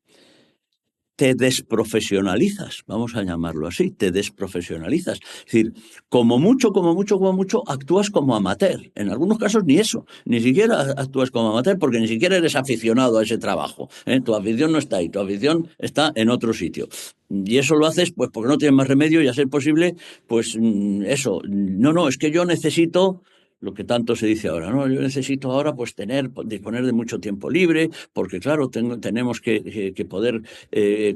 te desprofesionalizas, vamos a llamarlo así, te desprofesionalizas. Es decir, como mucho, actúas como amateur. En algunos casos ni eso, ni siquiera actúas como amateur porque ni siquiera eres aficionado a ese trabajo. Tu afición no está ahí, tu afición está en otro sitio. Y eso lo haces pues porque no tienes más remedio y a ser posible, pues eso. No, es que yo necesito lo que tanto se dice ahora, ¿no? Yo necesito ahora pues disponer de mucho tiempo libre, porque claro, tenemos que poder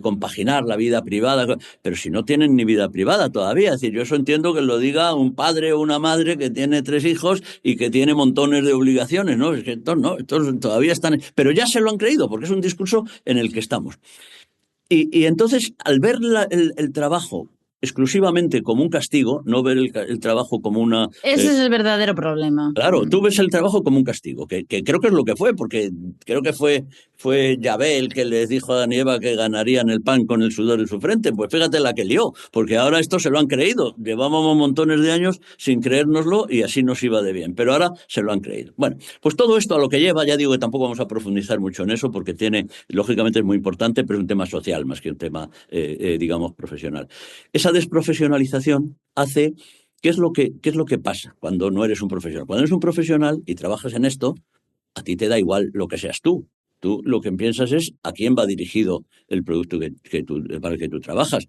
compaginar la vida privada, pero si no tienen ni vida privada todavía, es decir, yo eso entiendo que lo diga un padre o una madre que tiene 3 hijos y que tiene montones de obligaciones, ¿no? Es que estos todavía están, pero ya se lo han creído, porque es un discurso en el que estamos. Y entonces, al ver el trabajo exclusivamente como un castigo, no ver el trabajo como una... Ese es el verdadero problema. Claro, tú ves el trabajo como un castigo, que creo que es lo que fue, porque creo que fue Yahvé el que les dijo a Adán y Eva que ganarían el pan con el sudor de su frente. Pues fíjate la que lió, porque ahora esto se lo han creído. Llevábamos montones de años sin creérnoslo y así nos iba de bien, pero ahora se lo han creído. Bueno, pues todo esto a lo que lleva, ya digo que tampoco vamos a profundizar mucho en eso, porque lógicamente es muy importante, pero es un tema social más que un tema, digamos, profesional. Esa desprofesionalización hace... qué es lo que pasa cuando no eres un profesional? Cuando eres un profesional y trabajas en esto, a ti te da igual lo que seas tú. Tú lo que piensas es a quién va dirigido el producto para el que tú trabajas.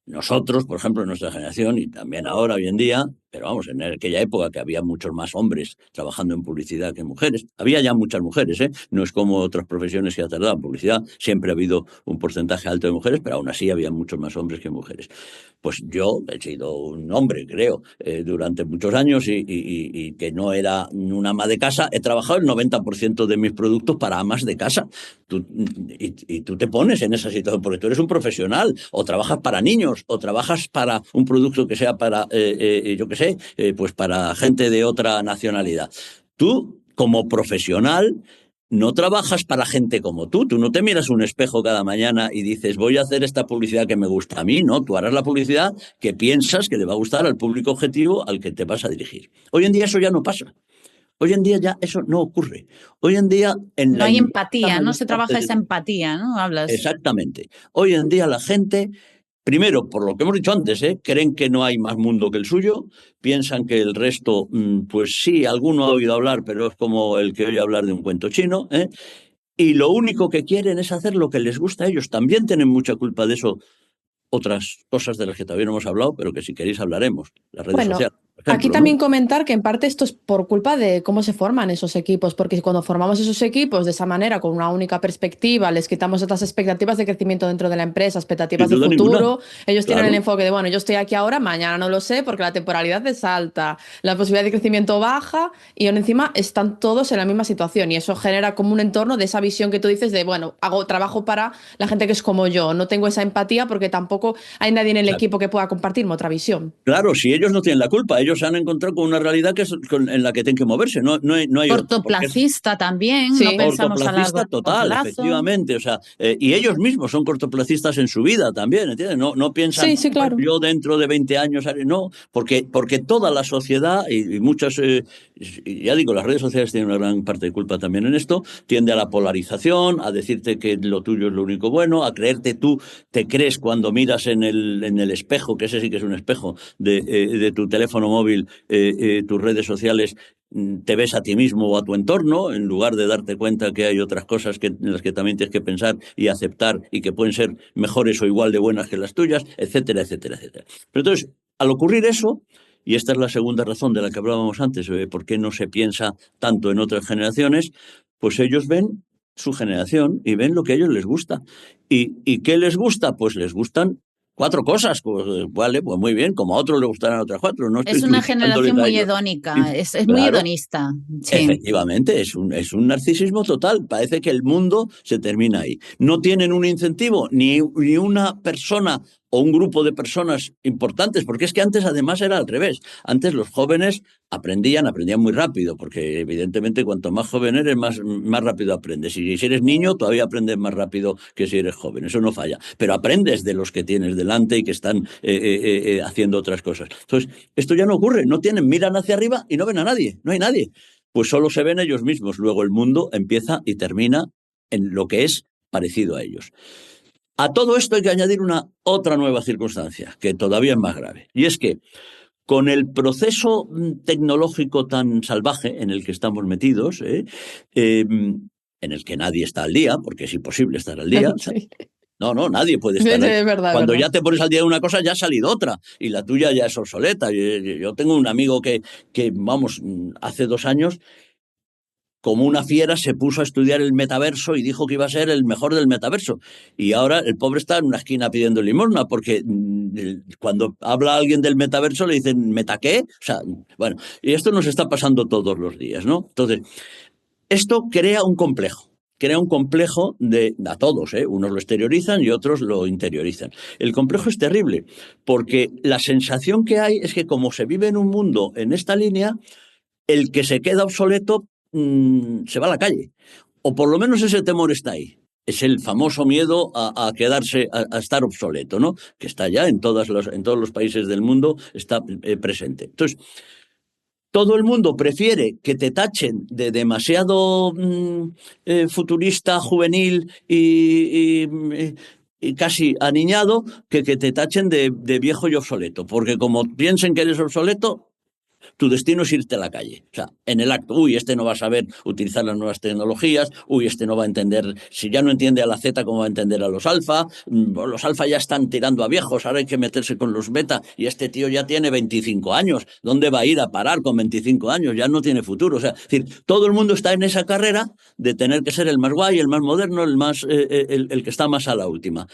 Nosotros, por ejemplo, en nuestra generación, y también ahora, hoy en día, pero vamos, en aquella época que había muchos más hombres trabajando en publicidad que mujeres, había ya muchas mujeres, ¿eh? No es como otras profesiones que ha tardado. En publicidad siempre ha habido un porcentaje alto de mujeres, pero aún así había muchos más hombres que mujeres. Pues yo he sido un hombre, creo, durante muchos años y que no era una ama de casa. He trabajado el 90% de mis productos para amas de casa. Y tú te pones en esa situación porque tú eres un profesional, o trabajas para niños, o trabajas para un producto que sea para, yo qué sé, pues para gente de otra nacionalidad. Tú, como profesional, no trabajas para gente como tú no te miras un espejo cada mañana y dices, voy a hacer esta publicidad que me gusta a mí, ¿no? Tú harás la publicidad que piensas que le va a gustar al público objetivo al que te vas a dirigir. Hoy en día eso ya no pasa. Hoy en día ya eso no ocurre. Hoy en día... No hay empatía, no se trabaja esa empatía, ¿no? Hablas. Exactamente. Hoy en día la gente... Primero, por lo que hemos dicho antes, creen que no hay más mundo que el suyo, piensan que el resto, pues sí, alguno ha oído hablar, pero es como el que oye hablar de un cuento chino, y lo único que quieren es hacer lo que les gusta a ellos. También tienen mucha culpa de eso otras cosas de las que todavía no hemos hablado, pero que si queréis hablaremos. Las redes sociales, por ejemplo, aquí también comentar que en parte esto es por culpa de cómo se forman esos equipos, porque cuando formamos esos equipos de esa manera, con una única perspectiva, les quitamos otras expectativas de crecimiento dentro de la empresa, expectativas de futuro, ellos tienen el enfoque de, bueno, yo estoy aquí ahora, mañana no lo sé, porque la temporalidad es alta, la posibilidad de crecimiento baja, y aún encima están todos en la misma situación, y eso genera como un entorno de esa visión que tú dices de, bueno, trabajo para la gente que es como yo, no tengo esa empatía porque tampoco hay nadie en el equipo que pueda compartirme otra visión. Claro, si ellos no tienen la culpa, ellos se han encontrado con una realidad en la que tienen que moverse, no hay cortoplacista también, sí. No pensamos a largo total, plazo. Efectivamente, o sea, y ellos mismos son cortoplacistas en su vida también, ¿entiendes? No piensan, sí, claro. Yo dentro de 20 años, no, porque toda la sociedad y muchas, ya digo, las redes sociales tienen una gran parte de culpa también en esto, tiende a la polarización, a decirte que lo tuyo es lo único bueno, a creerte te crees cuando miras en el espejo, que ese sí que es un espejo de tu teléfono móvil, tus redes sociales, te ves a ti mismo o a tu entorno, en lugar de darte cuenta que hay otras cosas en las que también tienes que pensar y aceptar y que pueden ser mejores o igual de buenas que las tuyas, etcétera, etcétera, etcétera. Pero entonces, al ocurrir eso, y esta es la segunda razón de la que hablábamos antes, por qué no se piensa tanto en otras generaciones, pues ellos ven su generación y ven lo que a ellos les gusta. ¿Y qué les gusta? Pues les gustan 4 cosas, pues vale, pues muy bien, como a otros les gustarán otras 4. No es una generación muy hedónica, es claro, muy hedonista. Sí. Efectivamente, es un narcisismo total, parece que el mundo se termina ahí. No tienen un incentivo, ni una persona o un grupo de personas importantes, porque es que antes además era al revés. Antes los jóvenes aprendían muy rápido, porque evidentemente cuanto más joven eres, más rápido aprendes. Y si eres niño, todavía aprendes más rápido que si eres joven, eso no falla. Pero aprendes de los que tienes delante y que están haciendo otras cosas. Entonces, esto ya no ocurre, miran hacia arriba y no ven a nadie, no hay nadie. Pues solo se ven ellos mismos. Luego el mundo empieza y termina en lo que es parecido a ellos. A todo esto hay que añadir otra nueva circunstancia, que todavía es más grave. Y es que con el proceso tecnológico tan salvaje en el que estamos metidos, en el que nadie está al día, porque es imposible estar al día, sí. No, nadie puede estar ahí. Es verdad, Cuando verdad. ya te pones al día de una cosa, ya ha salido otra y la tuya ya es obsoleta. Yo tengo un amigo que, vamos, hace 2 años, como una fiera, se puso a estudiar el metaverso y dijo que iba a ser el mejor del metaverso. Y ahora el pobre está en una esquina pidiendo limosna porque cuando habla alguien del metaverso le dicen, ¿meta qué? O sea, bueno, y esto nos está pasando todos los días, ¿no? Entonces, esto crea un complejo. Crea un complejo a todos, ¿eh? Unos lo exteriorizan y otros lo interiorizan. El complejo es terrible, porque la sensación que hay es que como se vive en un mundo en esta línea, el que se queda obsoleto se va a la calle. O por lo menos ese temor está ahí. Es el famoso miedo a quedarse, a estar obsoleto, ¿no? Que está ya en todos los países del mundo, está presente. Entonces, todo el mundo prefiere que te tachen de demasiado futurista, juvenil y casi aniñado que te tachen de viejo y obsoleto. Porque como piensen que eres obsoleto, tu destino es irte a la calle. O sea, en el acto, este no va a saber utilizar las nuevas tecnologías, este no va a entender, si ya no entiende a la Z, ¿cómo va a entender a los alfa? Los alfa ya están tirando a viejos, ahora hay que meterse con los beta, y este tío ya tiene 25 años. ¿Dónde va a ir a parar con 25 años? Ya no tiene futuro. O sea, es decir, todo el mundo está en esa carrera de tener que ser el más guay, el más moderno, el que está más a la última.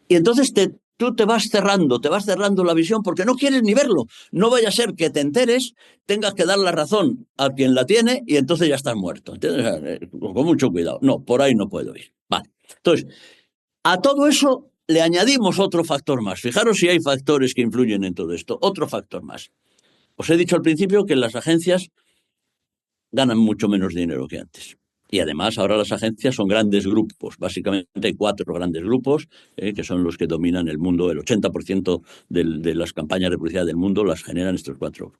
Y entonces tú te vas cerrando la visión porque no quieres ni verlo. No vaya a ser que te enteres, tengas que dar la razón a quien la tiene y entonces ya estás muerto. ¿Entiendes? Con mucho cuidado. No, por ahí no puedo ir. Vale. Entonces, a todo eso le añadimos otro factor más. Fijaros si hay factores que influyen en todo esto. Otro factor más. Os he dicho al principio que las agencias ganan mucho menos dinero que antes. Y además ahora las agencias son grandes grupos. Básicamente hay 4 grandes grupos que son los que dominan el mundo. El 80% de las campañas de publicidad del mundo las generan estos 4.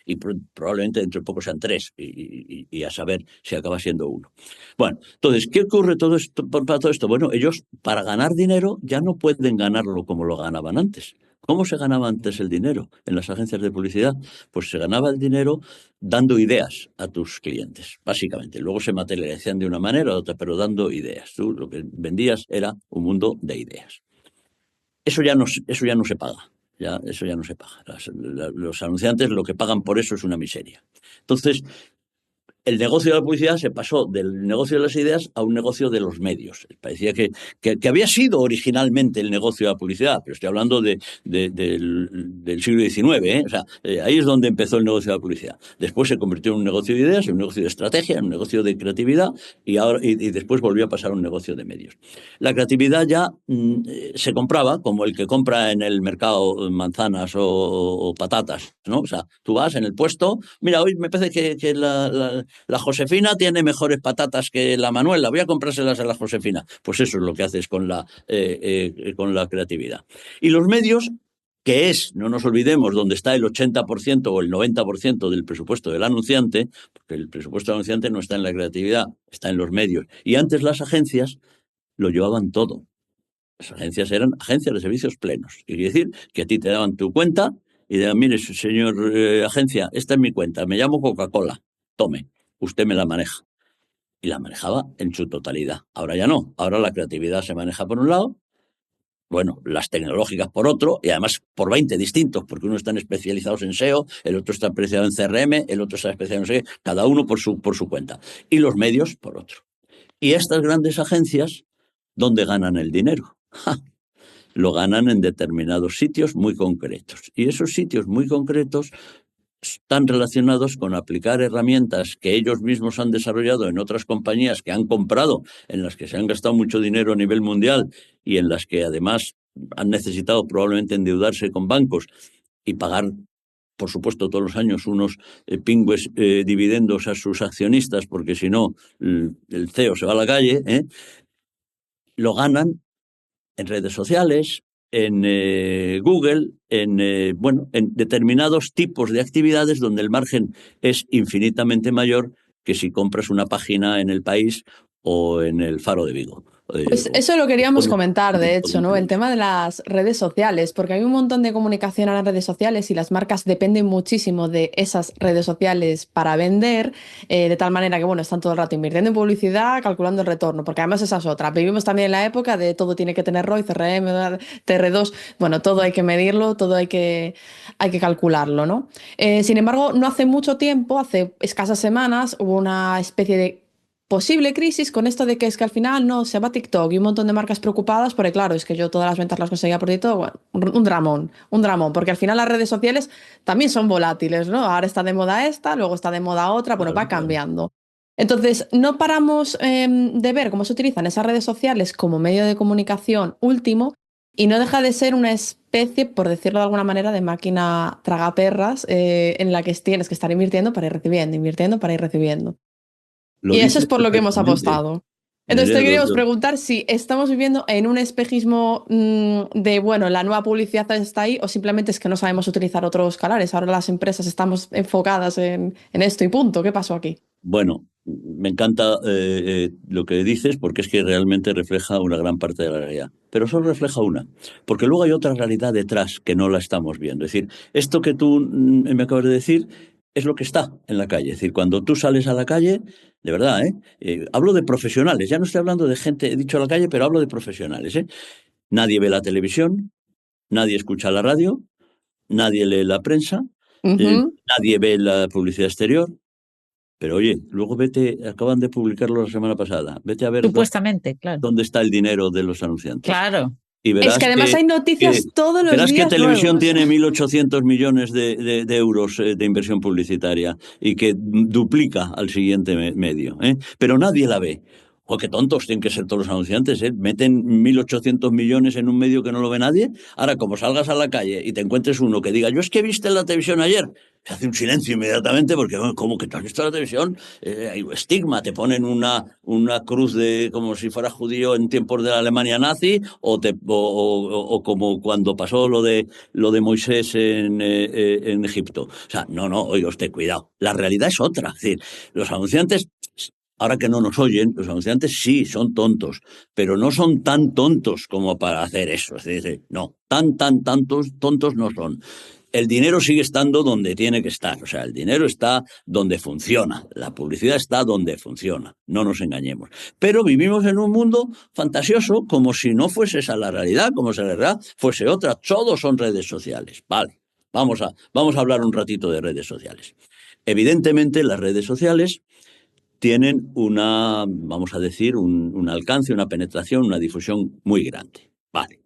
Y probablemente dentro de poco sean 3 y a saber si acaba siendo 1. Bueno, entonces, ¿qué ocurre para todo esto? Bueno, ellos para ganar dinero ya no pueden ganarlo como lo ganaban antes. ¿Cómo se ganaba antes el dinero en las agencias de publicidad? Pues se ganaba el dinero dando ideas a tus clientes, básicamente. Luego se materializan de una manera u otra, pero dando ideas. Tú lo que vendías era un mundo de ideas. Eso ya no se paga. Eso ya no se paga. Los anunciantes lo que pagan por eso es una miseria. Entonces, el negocio de la publicidad se pasó del negocio de las ideas a un negocio de los medios. Parecía que había sido originalmente el negocio de la publicidad, pero estoy hablando del siglo XIX. O sea, ahí es donde empezó el negocio de la publicidad. Después se convirtió en un negocio de ideas, en un negocio de estrategia, en un negocio de creatividad y después volvió a pasar a un negocio de medios. La creatividad ya se compraba como el que compra en el mercado manzanas o patatas, ¿no? O sea, tú vas en el puesto, mira, hoy me parece que la Josefina tiene mejores patatas que la Manuela, voy a comprárselas a la Josefina. Pues eso es lo que haces con la creatividad. Y los medios, que es, no nos olvidemos, donde está el 80% o el 90% del presupuesto del anunciante, porque el presupuesto del anunciante no está en la creatividad, está en los medios. Y antes las agencias lo llevaban todo. Las agencias eran agencias de servicios plenos. Quiere decir que a ti te daban tu cuenta y decían, mire, señor agencia, esta es mi cuenta, me llamo Coca-Cola, tome, usted me la maneja. Y la manejaba en su totalidad. Ahora ya no. Ahora la creatividad se maneja por un lado, bueno, las tecnológicas por otro, y además por 20 distintos, porque unos están especializados en SEO, el otro está especializado en CRM, el otro está especializado en SEO, cada uno por su cuenta. Y los medios por otro. Y estas grandes agencias, ¿dónde ganan el dinero? ¡Ja! Lo ganan en determinados sitios muy concretos. Y esos sitios muy concretos están relacionados con aplicar herramientas que ellos mismos han desarrollado en otras compañías que han comprado, en las que se han gastado mucho dinero a nivel mundial y en las que además han necesitado probablemente endeudarse con bancos y pagar, por supuesto, todos los años unos pingües dividendos a sus accionistas, porque si no, el CEO se va a la calle, lo ganan en redes sociales, en Google, en determinados tipos de actividades donde el margen es infinitamente mayor que si compras una página en El País o en el Faro de Vigo. Pues eso lo queríamos comentar, de hecho, ¿no? El tema de las redes sociales, porque hay un montón de comunicación en las redes sociales y las marcas dependen muchísimo de esas redes sociales para vender, de tal manera que, bueno, están todo el rato invirtiendo en publicidad, calculando el retorno, porque además esa es otra. Vivimos también en la época de todo tiene que tener ROI, CRM, TR2, bueno, todo hay que medirlo, todo hay que calcularlo, ¿no? Sin embargo, no hace mucho tiempo, hace escasas semanas, hubo una especie de posible crisis con esto de que es que al final no se va a TikTok y un montón de marcas preocupadas porque claro, es que yo todas las ventas las conseguía por TikTok, bueno, un dramón, porque al final las redes sociales también son volátiles, ¿no? Ahora está de moda esta, luego está de moda otra, bueno, Claro, va claro. cambiando. Entonces, no paramos de ver cómo se utilizan esas redes sociales como medio de comunicación último y no deja de ser una especie, por decirlo de alguna manera, de máquina tragaperras en la que tienes que estar invirtiendo para ir recibiendo. Lo Y eso es dices por lo que hemos perfectamente. apostado. Entonces Nerea, te queríamos preguntar si estamos viviendo en un espejismo de, bueno, la nueva publicidad está ahí o simplemente es que no sabemos utilizar otros canales. Ahora las empresas estamos enfocadas en esto y punto. ¿Qué pasó aquí? Bueno, me encanta lo que dices porque es que realmente refleja una gran parte de la realidad. Pero solo refleja una, porque luego hay otra realidad detrás que no la estamos viendo. Es decir, esto que tú me acabas de decir es lo que está en la calle. Es decir, cuando tú sales a la calle, de verdad, hablo de profesionales, ya no estoy hablando de gente, he dicho a la calle, pero hablo de profesionales. Nadie ve la televisión, nadie escucha la radio, nadie lee la prensa, Ujú. nadie ve la publicidad exterior. Pero oye, luego vete, acaban de publicarlo la semana pasada, vete a ver Supuestamente, claro. dónde está el dinero de los anunciantes. Claro. Y Es que además hay que, noticias todos los verás que días Televisión nuevos. tiene 1.800 millones de euros de inversión publicitaria y que duplica al siguiente medio, ¿eh? Pero nadie la ve. O qué tontos tienen que ser todos los anunciantes, ¿eh? Meten 1.800 millones en un medio que no lo ve nadie. Ahora, como salgas a la calle y te encuentres uno que diga, yo es que viste en la televisión ayer, se hace un silencio inmediatamente porque, bueno, ¿cómo que tú has visto la televisión? Hay un estigma, te ponen una cruz de como si fuera judío en tiempos de la Alemania nazi o como cuando pasó lo de Moisés en Egipto. O sea, no, oiga usted, cuidado. La realidad es otra. Es decir, los anunciantes, ahora que no nos oyen, los anunciantes sí son tontos, pero no son tan tontos como para hacer eso. Es decir, no, tantos tontos no son. El dinero sigue estando donde tiene que estar, o sea, el dinero está donde funciona, la publicidad está donde funciona, no nos engañemos. Pero vivimos en un mundo fantasioso como si no fuese esa la realidad, como si la realidad fuese otra, todos son redes sociales. Vale, vamos a hablar un ratito de redes sociales. Evidentemente las redes sociales tienen vamos a decir, un alcance, una penetración, una difusión muy grande. Vale.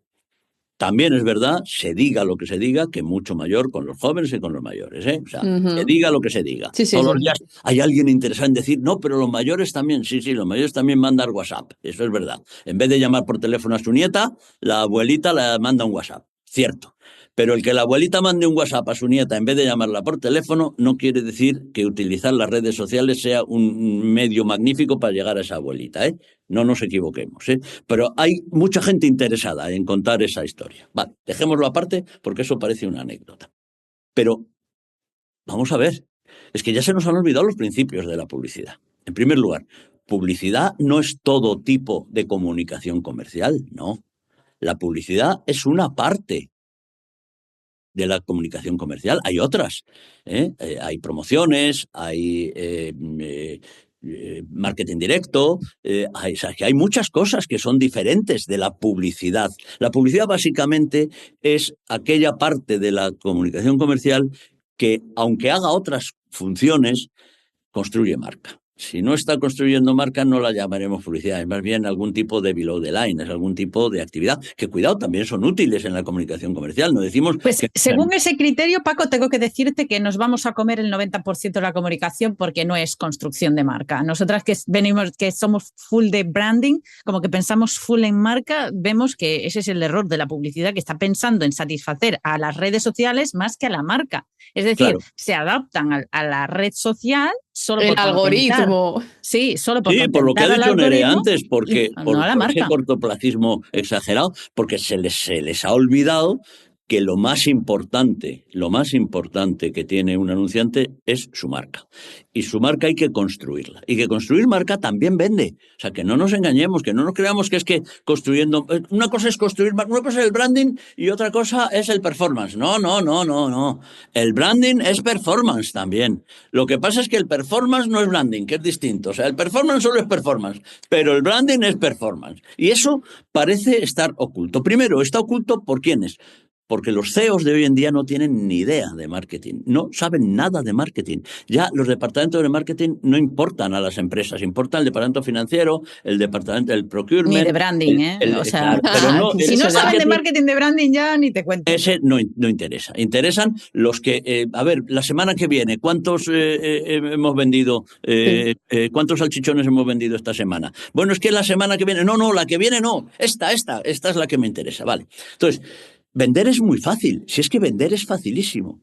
También es verdad, se diga lo que se diga, que mucho mayor con los jóvenes y con los mayores, ¿eh? O sea, se Ujú. diga lo que se diga. Sí, sí, Todos los sí. días hay alguien interesado en decir, no, pero los mayores también, sí, los mayores también mandan WhatsApp. Eso es verdad. En vez de llamar por teléfono a su nieta, la abuelita la manda un WhatsApp. Cierto. Pero el que la abuelita mande un WhatsApp a su nieta en vez de llamarla por teléfono no quiere decir que utilizar las redes sociales sea un medio magnífico para llegar a esa abuelita, ¿eh? No nos equivoquemos, ¿eh? Pero hay mucha gente interesada en contar esa historia. Vale, dejémoslo aparte porque eso parece una anécdota. Pero vamos a ver, es que ya se nos han olvidado los principios de la publicidad. En primer lugar, publicidad no es todo tipo de comunicación comercial, no. La publicidad es una parte de la comunicación comercial. Hay otras, ¿eh? Hay promociones, hay marketing directo, o sea, que hay muchas cosas que son diferentes de la publicidad. La publicidad básicamente es aquella parte de la comunicación comercial que, aunque haga otras funciones, construye marca. Si no está construyendo marca, no la llamaremos publicidad, es más bien algún tipo de below the line, es algún tipo de actividad que, cuidado, también son útiles en la comunicación comercial. No decimos Pues que... según ese criterio, Paco, tengo que decirte que nos vamos a comer el 90% de la comunicación porque no es construcción de marca. Nosotras que venimos, que somos full de branding, como que pensamos full en marca, vemos que ese es el error de la publicidad, que está pensando en satisfacer a las redes sociales más que a la marca. Es decir, Claro. se adaptan a la red social solo El por contentar. algoritmo. Sí, solo por Sí, por lo que ha contentar al dicho Nerea algoritmo antes, y porque no a la por ese marca. cortoplacismo exagerado, porque se les ha olvidado que lo más importante que tiene un anunciante es su marca. Y su marca hay que construirla. Y que construir marca también vende. O sea, que no nos engañemos, que no nos creamos que es que construyendo... Una cosa es construir marca, una cosa es el branding y otra cosa es el performance. No. El branding es performance también. Lo que pasa es que el performance no es branding, que es distinto. O sea, el performance solo es performance, pero el branding es performance. Y eso parece estar oculto. Primero, está oculto por quiénes. Porque los CEOs de hoy en día no tienen ni idea de marketing, no saben nada de marketing. Ya los departamentos de marketing no importan a las empresas, importa el departamento financiero, el departamento del procurement. Ni de branding, O sea, claro, pero no, si no saben de marketing, de branding, ya ni te cuento. Ese no interesa. Interesan los que, a ver, la semana que viene, ¿cuántos hemos vendido? ¿Cuántos salchichones hemos vendido esta semana? Bueno, es que la semana que viene, no, la que viene no, esta es la que me interesa, vale. Entonces, vender es muy fácil, si es que vender es facilísimo,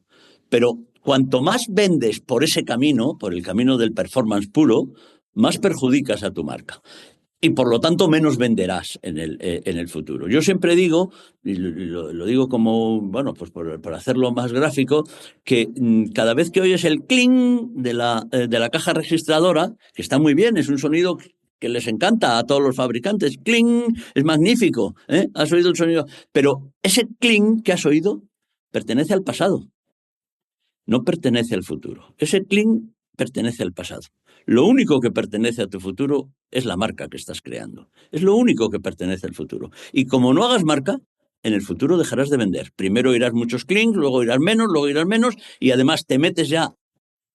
pero cuanto más vendes por ese camino, por el camino del performance puro, más perjudicas a tu marca. Y por lo tanto menos venderás en el futuro. Yo siempre digo, y lo digo como, bueno, pues por hacerlo más gráfico, que cada vez que oyes el cling de la caja registradora, que está muy bien, es un sonido que les encanta a todos los fabricantes, cling, es magnífico, has oído el sonido, pero ese cling que has oído pertenece al pasado, no pertenece al futuro. Ese cling pertenece al pasado. Lo único que pertenece a tu futuro es la marca que estás creando. Es lo único que pertenece al futuro. Y como no hagas marca, en el futuro dejarás de vender. Primero irás muchos clings, luego irás menos, y además te metes ya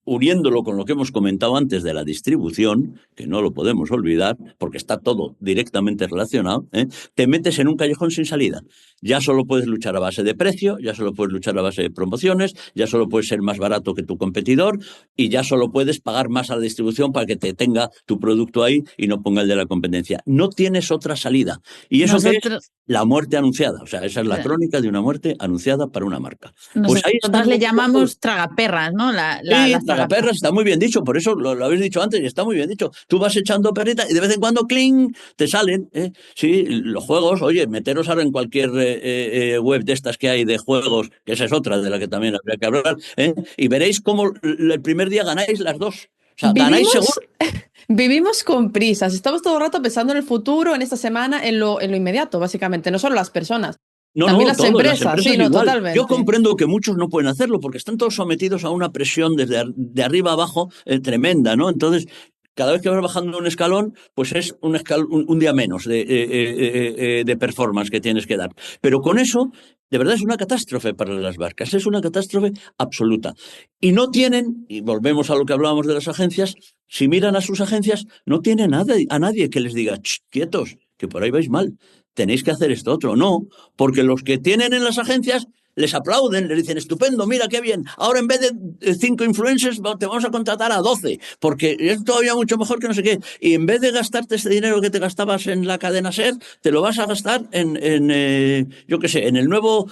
uniéndolo con lo que hemos comentado antes de la distribución, que no lo podemos olvidar, porque está todo directamente relacionado, te metes en un callejón sin salida. Ya solo puedes luchar a base de precio, ya solo puedes luchar a base de promociones, ya solo puedes ser más barato que tu competidor y ya solo puedes pagar más a la distribución para que te tenga tu producto ahí y no ponga el de la competencia. No tienes otra salida. ¿Y eso qué es? La muerte anunciada. O sea, esa es la crónica de una muerte anunciada para una marca. Pues ahí nosotros le llamamos tragaperras, ¿no? Sí, tragaperras, está muy bien dicho, por eso lo habéis dicho antes y está muy bien dicho. Tú vas echando perrita y de vez en cuando, cling, te salen. Sí, los juegos, oye, meteros ahora en cualquier web de estas que hay de juegos, que esa es otra de la que también habría que hablar, y veréis cómo el primer día ganáis las dos. O sea, ganáis seguro. Vivimos con prisas, estamos todo el rato pensando en el futuro, en esta semana, en lo inmediato, básicamente, no solo las personas. También las empresas, sí, no, totalmente. Yo comprendo que muchos no pueden hacerlo porque están todos sometidos a una presión desde de arriba abajo tremenda, ¿no? Entonces, cada vez que vas bajando un escalón, pues es un día menos de performance que tienes que dar. Pero con eso, de verdad, es una catástrofe para las marcas, es una catástrofe absoluta. Y no tienen, y volvemos a lo que hablábamos de las agencias, si miran a sus agencias, no tienen a nadie que les diga, quietos, que por ahí vais mal. Tenéis que hacer esto otro. No, porque los que tienen en las agencias les aplauden, les dicen, estupendo, mira qué bien, ahora en vez de 5 influencers te vamos a contratar a 12, porque es todavía mucho mejor que no sé qué. Y en vez de gastarte ese dinero que te gastabas en la cadena SER, te lo vas a gastar yo qué sé, en el nuevo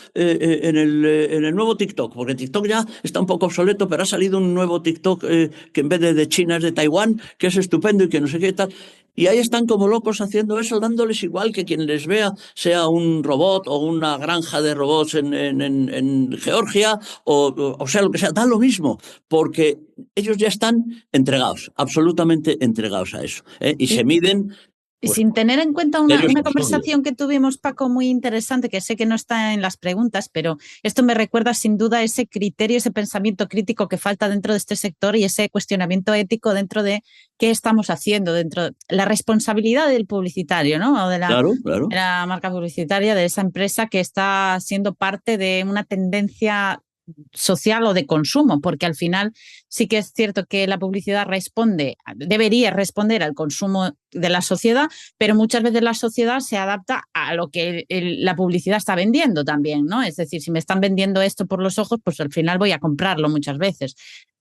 TikTok, porque TikTok ya está un poco obsoleto, pero ha salido un nuevo TikTok que en vez de China es de Taiwán, que es estupendo y que no sé qué y tal. Y ahí están como locos haciendo eso, dándoles igual que quien les vea sea un robot o una granja de robots en Georgia o sea lo que sea, da lo mismo, porque ellos ya están entregados, absolutamente entregados a eso, y se miden. Y sin tener en cuenta una conversación que tuvimos, Paco, muy interesante, que sé que no está en las preguntas, pero esto me recuerda sin duda ese criterio, ese pensamiento crítico que falta dentro de este sector y ese cuestionamiento ético dentro de qué estamos haciendo, dentro de la responsabilidad del publicitario, ¿no? O de de la marca publicitaria, de esa empresa que está siendo parte de una tendencia social o de consumo, porque al final sí que es cierto que la publicidad debería responder al consumo de la sociedad, pero muchas veces la sociedad se adapta a lo que la publicidad está vendiendo también, ¿no? Es decir, si me están vendiendo esto por los ojos, pues al final voy a comprarlo muchas veces,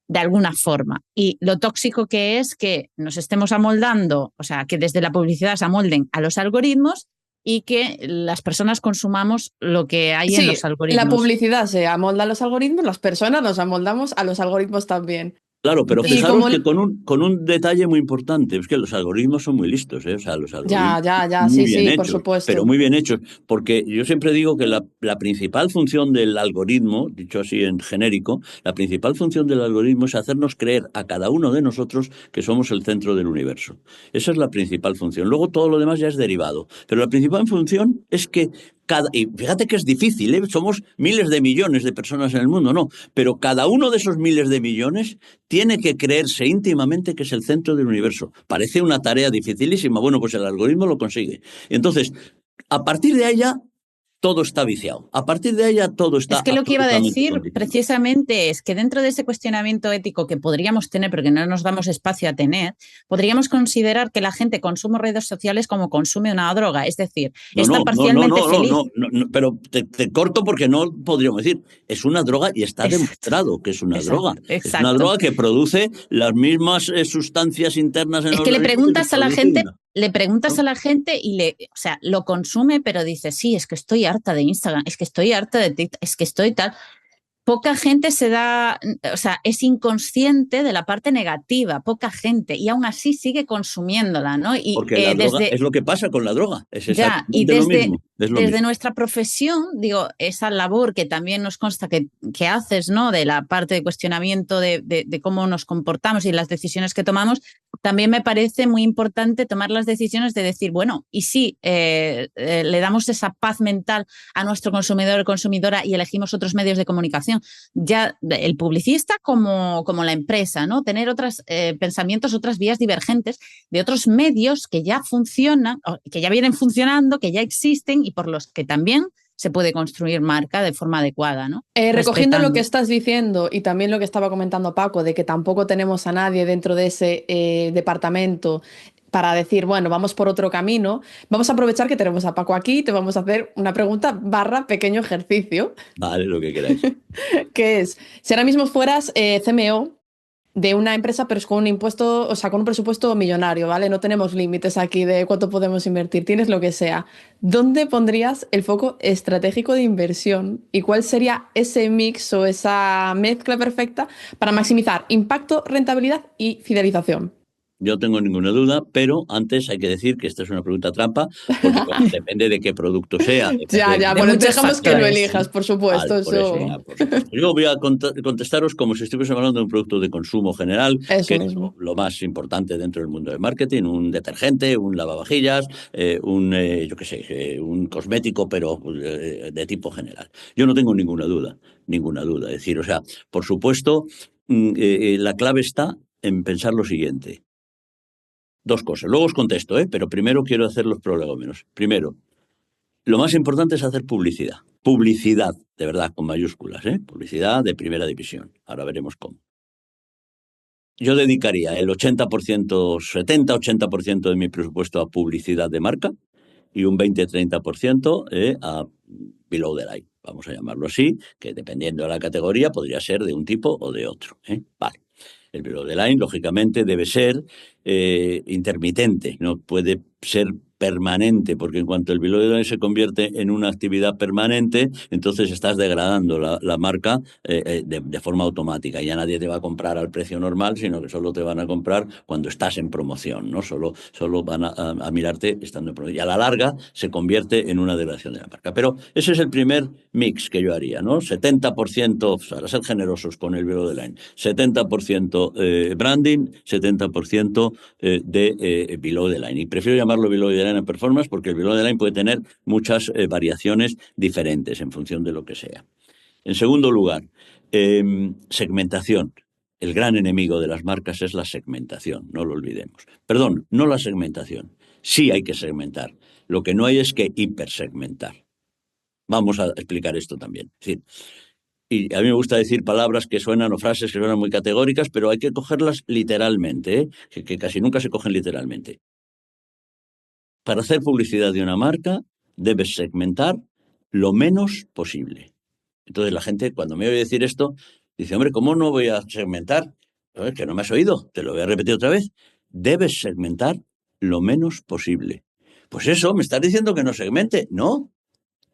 de alguna forma. Y lo tóxico que es que nos estemos amoldando, o sea, que desde la publicidad se amolden a los algoritmos y que las personas consumamos lo que hay en los algoritmos. La publicidad se amolda a los algoritmos, las personas nos amoldamos a los algoritmos también. Claro, pero Entonces, fijaros como que con un detalle muy importante, es que los algoritmos son muy listos, ¿eh? O sea, los algoritmos ya, muy sí, bien sí, por hechos, pero supuesto. muy bien hechos, porque yo siempre digo que la principal función del algoritmo, dicho así en genérico, la principal función del algoritmo es hacernos creer a cada uno de nosotros que somos el centro del universo. Esa es la principal función. Luego todo lo demás ya es derivado, pero la principal función es que y fíjate que es difícil, ¿eh? Somos miles de millones de personas en el mundo, no, pero cada uno de esos miles de millones tiene que creerse íntimamente que es el centro del universo. Parece una tarea dificilísima. Bueno, pues el algoritmo lo consigue. Entonces, a partir de ella, todo está viciado. A partir de ella, todo está es que lo que iba a absolutamente decir condicionado. precisamente es que dentro de ese cuestionamiento ético que podríamos tener, porque no nos damos espacio a tener, podríamos considerar que la gente consume redes sociales como consume una droga, es decir, No, está no, no, no, parcialmente no, no, no, feliz. no, no, pero te corto porque no podríamos decir. Es una droga y está Exacto, demostrado que es una droga. exacto, Es una exacto. droga que produce las mismas sustancias internas en el Es que organismo que produce una. le preguntas ¿No? a la gente y o sea, lo consume, pero dice, sí, es que estoy harta de Instagram, es que estoy harta de TikTok, es que estoy tal. Poca gente se da, o sea, es inconsciente de la parte negativa, poca gente, y aún así sigue consumiéndola, ¿no? Y Porque la droga es lo que pasa con la droga. Es ya, y exactamente lo mismo. Es lo desde mismo. nuestra profesión, digo, esa labor que también nos consta que haces, ¿no? De la parte de cuestionamiento de cómo nos comportamos y las decisiones que tomamos, también me parece muy importante tomar las decisiones de decir, bueno, y si le damos esa paz mental a nuestro consumidor o consumidora y elegimos otros medios de comunicación, ya el publicista como la empresa, ¿no? Tener otros pensamientos, otras vías divergentes de otros medios que ya funcionan, que ya vienen funcionando, que ya existen y por los que también se puede construir marca de forma adecuada, ¿no? Recogiendo lo que Respetando. estás diciendo y también lo que estaba comentando Paco, de que tampoco tenemos a nadie dentro de ese departamento para decir, bueno, vamos por otro camino, vamos a aprovechar que tenemos a Paco aquí y te vamos a hacer una pregunta barra pequeño ejercicio, Vale, lo que queráis. que es, si ahora mismo fueras CMO de una empresa, pero es con un impuesto, o sea, con un presupuesto millonario, ¿vale? No tenemos límites aquí de cuánto podemos invertir, tienes lo que sea. ¿Dónde pondrías el foco estratégico de inversión y cuál sería ese mix o esa mezcla perfecta para maximizar impacto, rentabilidad y fidelización? Yo tengo ninguna duda, pero antes hay que decir que esta es una pregunta trampa, porque claro, depende de qué producto sea, depende Ya, de ya, De qué... bueno, muchos dejamos que lo factores. elijas, por Vale, supuesto, por eso eso, ya, por supuesto. Yo voy a contestaros como si estuviésemos hablando de un producto de consumo general, eso que es mismo. lo más importante dentro del mundo del marketing, un detergente, un lavavajillas, yo qué sé, un cosmético, pero de tipo general. Yo no tengo ninguna duda. Es decir, o sea, por supuesto, la clave está en pensar lo siguiente. Dos cosas. Luego os contesto, pero primero quiero hacer los prolegómenos. Primero, lo más importante es hacer publicidad. Publicidad, de verdad, con mayúsculas, ¿eh? Publicidad de primera división. Ahora veremos cómo. Yo dedicaría el 80%, 70-80% de mi presupuesto a publicidad de marca y un 20-30% a below the line, vamos a llamarlo así, que dependiendo de la categoría podría ser de un tipo o de otro. Vale. El below the line, lógicamente, debe ser intermitente, no puede ser permanente, porque en cuanto el below the line se convierte en una actividad permanente, entonces estás degradando la marca de forma automática. Ya nadie te va a comprar al precio normal, sino que solo te van a comprar cuando estás en promoción, ¿no? Solo van a mirarte estando en promoción. Y a la larga se convierte en una degradación de la marca. Pero ese es el primer mix que yo haría, ¿no? 70%, para ser generosos con el below the line, 70% branding, 70% de below the line. Y prefiero llamarlo below the line en performance porque el below the line puede tener muchas variaciones diferentes en función de lo que sea. En segundo lugar, segmentación. El gran enemigo de las marcas es la segmentación, no lo olvidemos. Perdón, no la segmentación. Sí hay que segmentar. Lo que no hay es que hipersegmentar. Vamos a explicar esto también. Es decir, y a mí me gusta decir palabras que suenan o frases que suenan muy categóricas, pero hay que cogerlas literalmente, que casi nunca se cogen literalmente. Para hacer publicidad de una marca, debes segmentar lo menos posible. Entonces la gente, cuando me oye decir esto, dice, hombre, ¿cómo no voy a segmentar? Que no me has oído, te lo voy a repetir otra vez. Debes segmentar lo menos posible. Pues eso, me estás diciendo que no segmente. No,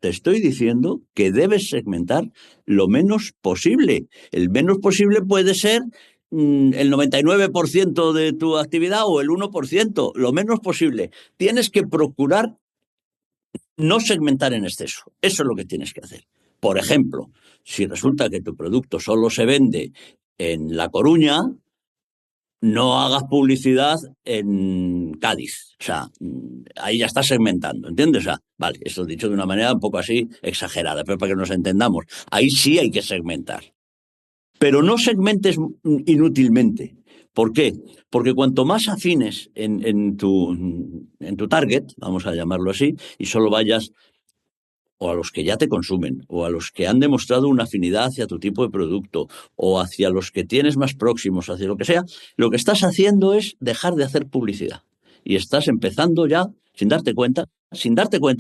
te estoy diciendo que debes segmentar lo menos posible. El menos posible puede ser el 99% de tu actividad o el 1%, lo menos posible. Tienes que procurar no segmentar en exceso. Eso es lo que tienes que hacer. Por ejemplo, si resulta que tu producto solo se vende en La Coruña, no hagas publicidad en Cádiz. O sea, ahí ya estás segmentando, ¿entiendes? O sea, vale, esto dicho de una manera un poco así exagerada, pero para que nos entendamos, ahí sí hay que segmentar. Pero no segmentes inútilmente. ¿Por qué? Porque cuanto más afines en tu target, vamos a llamarlo así, y solo vayas o a los que ya te consumen, o a los que han demostrado una afinidad hacia tu tipo de producto, o hacia los que tienes más próximos, hacia lo que sea, lo que estás haciendo es dejar de hacer publicidad. Y estás empezando ya, sin darte cuenta,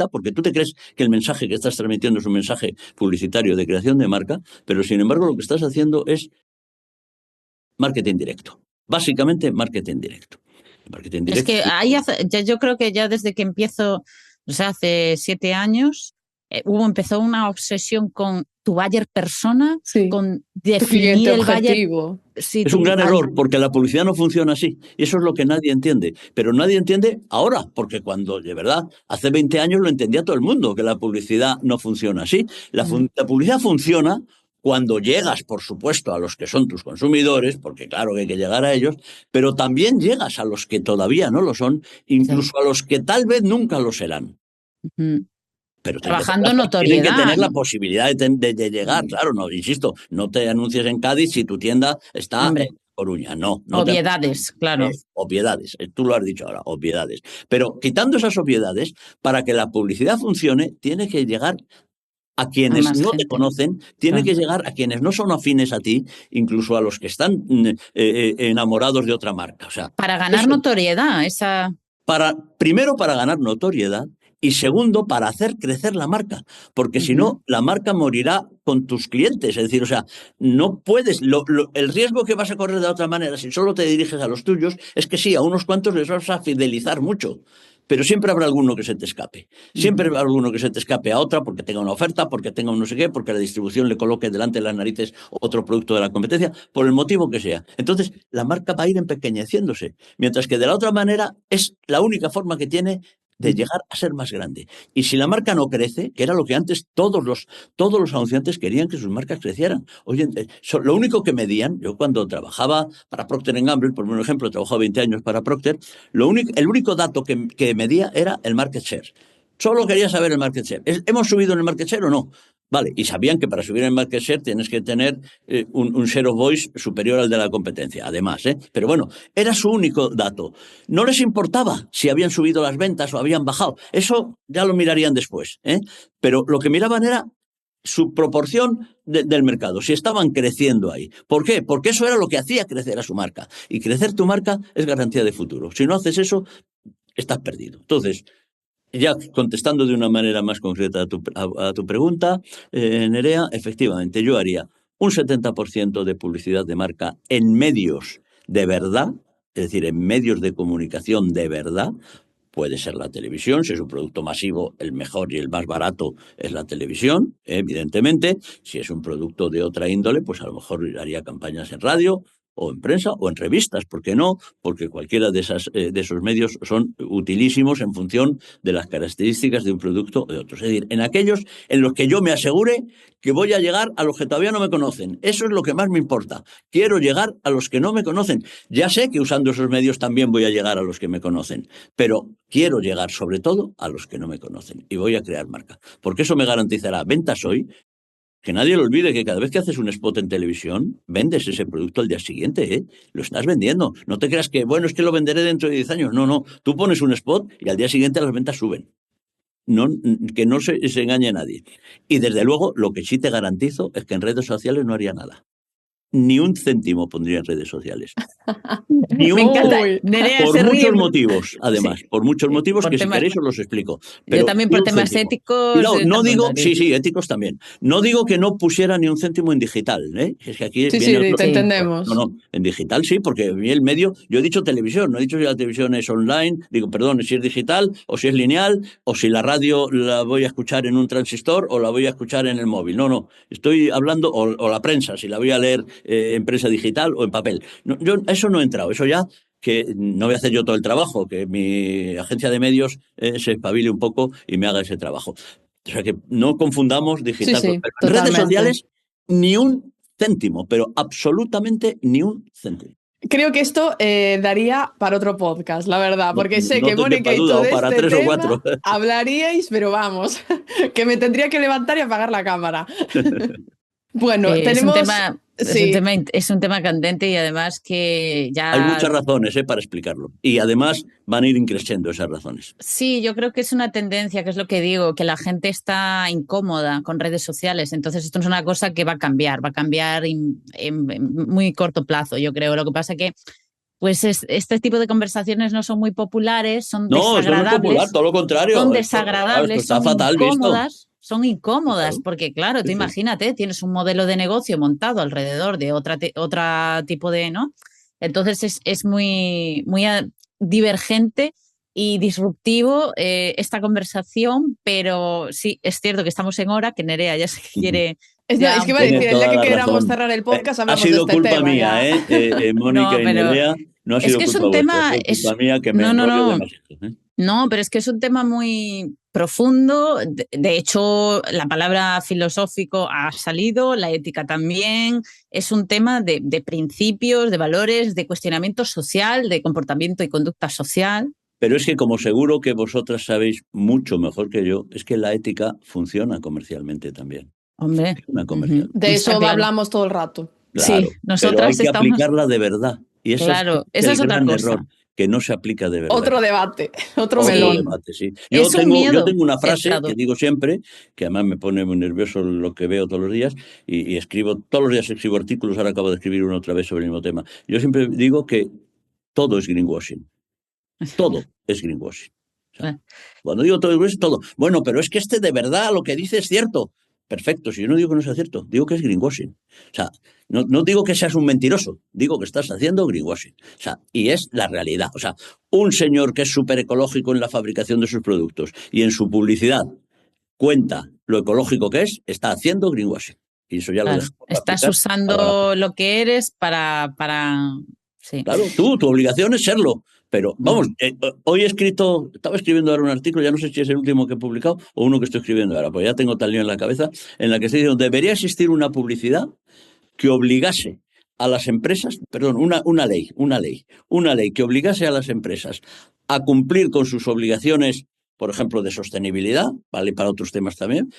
porque tú te crees que el mensaje que estás transmitiendo es un mensaje publicitario de creación de marca, pero sin embargo lo que estás haciendo es marketing directo. Básicamente, marketing directo. Marketing Es directo. que ahí yo creo que ya desde que empiezo, o sea, hace 7 años, empezó una obsesión con tu buyer persona, Sí. con Tu definir cliente el buyer. objetivo. Sí, Es un gran error, porque la publicidad no funciona así. Y eso es lo que nadie entiende. Pero nadie entiende ahora, porque cuando, de verdad, hace 20 años lo entendía todo el mundo, que la publicidad no funciona así. La publicidad funciona cuando llegas, por supuesto, a los que son tus consumidores, porque claro que hay que llegar a ellos, pero también llegas a los que todavía no lo son, incluso a los que tal vez nunca lo serán. Pero Trabajando tienen que notoriedad. tener la posibilidad de llegar, claro, no, insisto, no te anuncies en Cádiz si tu tienda está Hombre, en Coruña, no. obviedades, claro. Obviedades, tú lo has dicho ahora, obviedades. Pero quitando esas obviedades, para que la publicidad funcione, tiene que llegar a quienes Más no te gente. conocen, tiene Claro. que llegar a quienes no son afines a ti, incluso a los que están enamorados de otra marca. O sea, Para ganar eso, notoriedad, esa. primero para ganar notoriedad y segundo para hacer crecer la marca, porque si no, la marca morirá con tus clientes. Es decir, o sea, no puedes, el riesgo que vas a correr de otra manera si solo te diriges a los tuyos es que sí, a unos cuantos les vas a fidelizar mucho. Pero siempre habrá alguno que se te escape. Siempre habrá alguno que se te escape a otra porque tenga una oferta, porque tenga un no sé qué, porque la distribución le coloque delante de las narices otro producto de la competencia, por el motivo que sea. Entonces, la marca va a ir empequeñeciéndose. Mientras que de la otra manera es la única forma que tiene de llegar a ser más grande. Y si la marca no crece, que era lo que antes todos los anunciantes querían que sus marcas crecieran. Oye, lo único que medían, yo cuando trabajaba para Procter & Gamble, por un ejemplo, he trabajado 20 años para Procter, el único dato que medía era el market share. Solo quería saber el market share. ¿Hemos subido en el market share o no? Vale, y sabían que para subir en el market share tienes que tener un share of voice superior al de la competencia, además. Pero bueno, era su único dato. No les importaba si habían subido las ventas o habían bajado. Eso ya lo mirarían después. Pero lo que miraban era su proporción del mercado, si estaban creciendo ahí. ¿Por qué? Porque eso era lo que hacía crecer a su marca. Y crecer tu marca es garantía de futuro. Si no haces eso, estás perdido. Entonces, ya contestando de una manera más concreta a tu pregunta, Nerea, efectivamente, yo haría un 70% de publicidad de marca en medios de verdad, es decir, en medios de comunicación de verdad. Puede ser la televisión, si es un producto masivo, el mejor y el más barato es la televisión, evidentemente. Si es un producto de otra índole, pues a lo mejor haría campañas en radio, o en prensa o en revistas, ¿por qué no? Porque cualquiera de esos medios son utilísimos en función de las características de un producto o de otro. Es decir, en aquellos en los que yo me asegure que voy a llegar a los que todavía no me conocen. Eso es lo que más me importa. Quiero llegar a los que no me conocen. Ya sé que usando esos medios también voy a llegar a los que me conocen, pero quiero llegar sobre todo a los que no me conocen y voy a crear marca. Porque eso me garantizará ventas hoy. Que nadie lo olvide que cada vez que haces un spot en televisión, vendes ese producto al día siguiente, ¿eh? Lo estás vendiendo. No te creas que, bueno, es que lo venderé dentro de 10 años. No, no. Tú pones un spot y al día siguiente las ventas suben. No, que no se engañe nadie. Y desde luego, lo que sí te garantizo es que en redes sociales no haría nada. Ni un céntimo pondría en redes sociales. Ni Me un, encanta. Nerea por se ríe. muchos motivos, además, Sí. por muchos motivos Por que si temas. queréis os los explico. Pero Yo también ni por un temas céntimo. éticos. Cuidado, no tampoco digo, lo haría. sí, éticos también. No digo que no pusiera ni un céntimo en digital, ¿eh? Es que aquí Sí, viene sí, otro. te entendemos. No, en digital sí, porque el medio, yo he dicho televisión, no he dicho si la televisión es online, digo, perdón, si es digital o si es lineal, o si la radio la voy a escuchar en un transistor o la voy a escuchar en el móvil. No, estoy hablando, o la prensa, si la voy a leer en prensa digital o en papel. No, yo eso no he entrado, eso ya que no voy a hacer yo todo el trabajo, que mi agencia de medios se espabile un poco y me haga ese trabajo. O sea que no confundamos Sí, digital con sí, papel. En redes totalmente. sociales ni un céntimo, pero absolutamente ni un céntimo. Creo que esto daría para otro podcast, la verdad, porque sé No que te Mónica quepa y tú duda, o de para este 3 o 4. tema hablaríais, pero vamos, que me tendría que levantar y apagar la cámara. Bueno, Es un tenemos, tema, sí, es un tema candente y además que Hay ya muchas razones para explicarlo. Y además van a ir increciendo esas razones. sí, yo creo que es una tendencia, que es lo que digo, que la gente está incómoda con redes sociales. Entonces, esto no es una cosa que va a cambiar en muy corto plazo, yo creo. Lo que pasa que, pues, este tipo de conversaciones no son muy populares, No, esto no es popular, todo lo son contrario. Esto desagradables, está fatal visto. son incómodas, Claro, porque, claro, tú sí, sí. imagínate, tienes un modelo de negocio montado alrededor de otra tipo de, ¿no? Entonces, es muy divergente y disruptivo esta conversación, pero sí, es cierto que estamos en hora, que Nerea ya se quiere ya es que un iba a decir, Tiene el poco. día toda que la queramos razón. cerrar el podcast Ha hablamos de sido este culpa tema mía, ya. Mónica No, y pero Nerea. No ha es sido que es culpa un vuestra, ha tema, sido culpa mía que me no, enrollo no, demasiado. no, pero es que es un tema muy profundo. De hecho, la palabra filosófico ha salido, la ética también. Es un tema de principios, de valores, de cuestionamiento social, de comportamiento y conducta social. Pero es que como seguro que vosotras sabéis mucho mejor que yo, es que la ética funciona comercialmente también. Hombre, Funciona ujú, comercialmente. De está eso claro. hablamos todo el rato. Sí, Claro, pero hay nosotras que estamos, aplicarla de verdad. Y ese es claro, esa el es otra gran error, cosa. que no se aplica de verdad. Otro debate, otro Otro Sí, melón. debate, sí. es un Yo miedo tengo una frase que entrado. digo siempre, que además me pone muy nervioso lo que veo todos los días, y escribo, todos los días escribo artículos, ahora acabo de escribir uno otra vez sobre el mismo tema. Yo siempre digo que todo es greenwashing. Todo es greenwashing. O sea, cuando digo todo es greenwashing, todo. Bueno, pero es que este de verdad lo que dice es cierto. Perfecto, si yo no digo que no sea cierto, digo que es greenwashing. O sea, no digo que seas un mentiroso, digo que estás haciendo greenwashing. O sea, y es la realidad. O sea, un señor que es súper ecológico en la fabricación de sus productos y en su publicidad cuenta lo ecológico que es, está haciendo greenwashing. Y eso ya lo Claro, dejamos de estás aplicar a la usando lo que eres para, sí. Claro, tu obligación es serlo. Pero vamos, hoy he escrito, estaba escribiendo ahora un artículo, ya no sé si es el último que he publicado o uno que estoy escribiendo ahora, pues ya tengo tal lío en la cabeza, en la que estoy diciendo, debería existir una publicidad que obligase a las empresas, perdón, una ley que obligase a las empresas a cumplir con sus obligaciones, por ejemplo, de sostenibilidad, vale para otros temas también,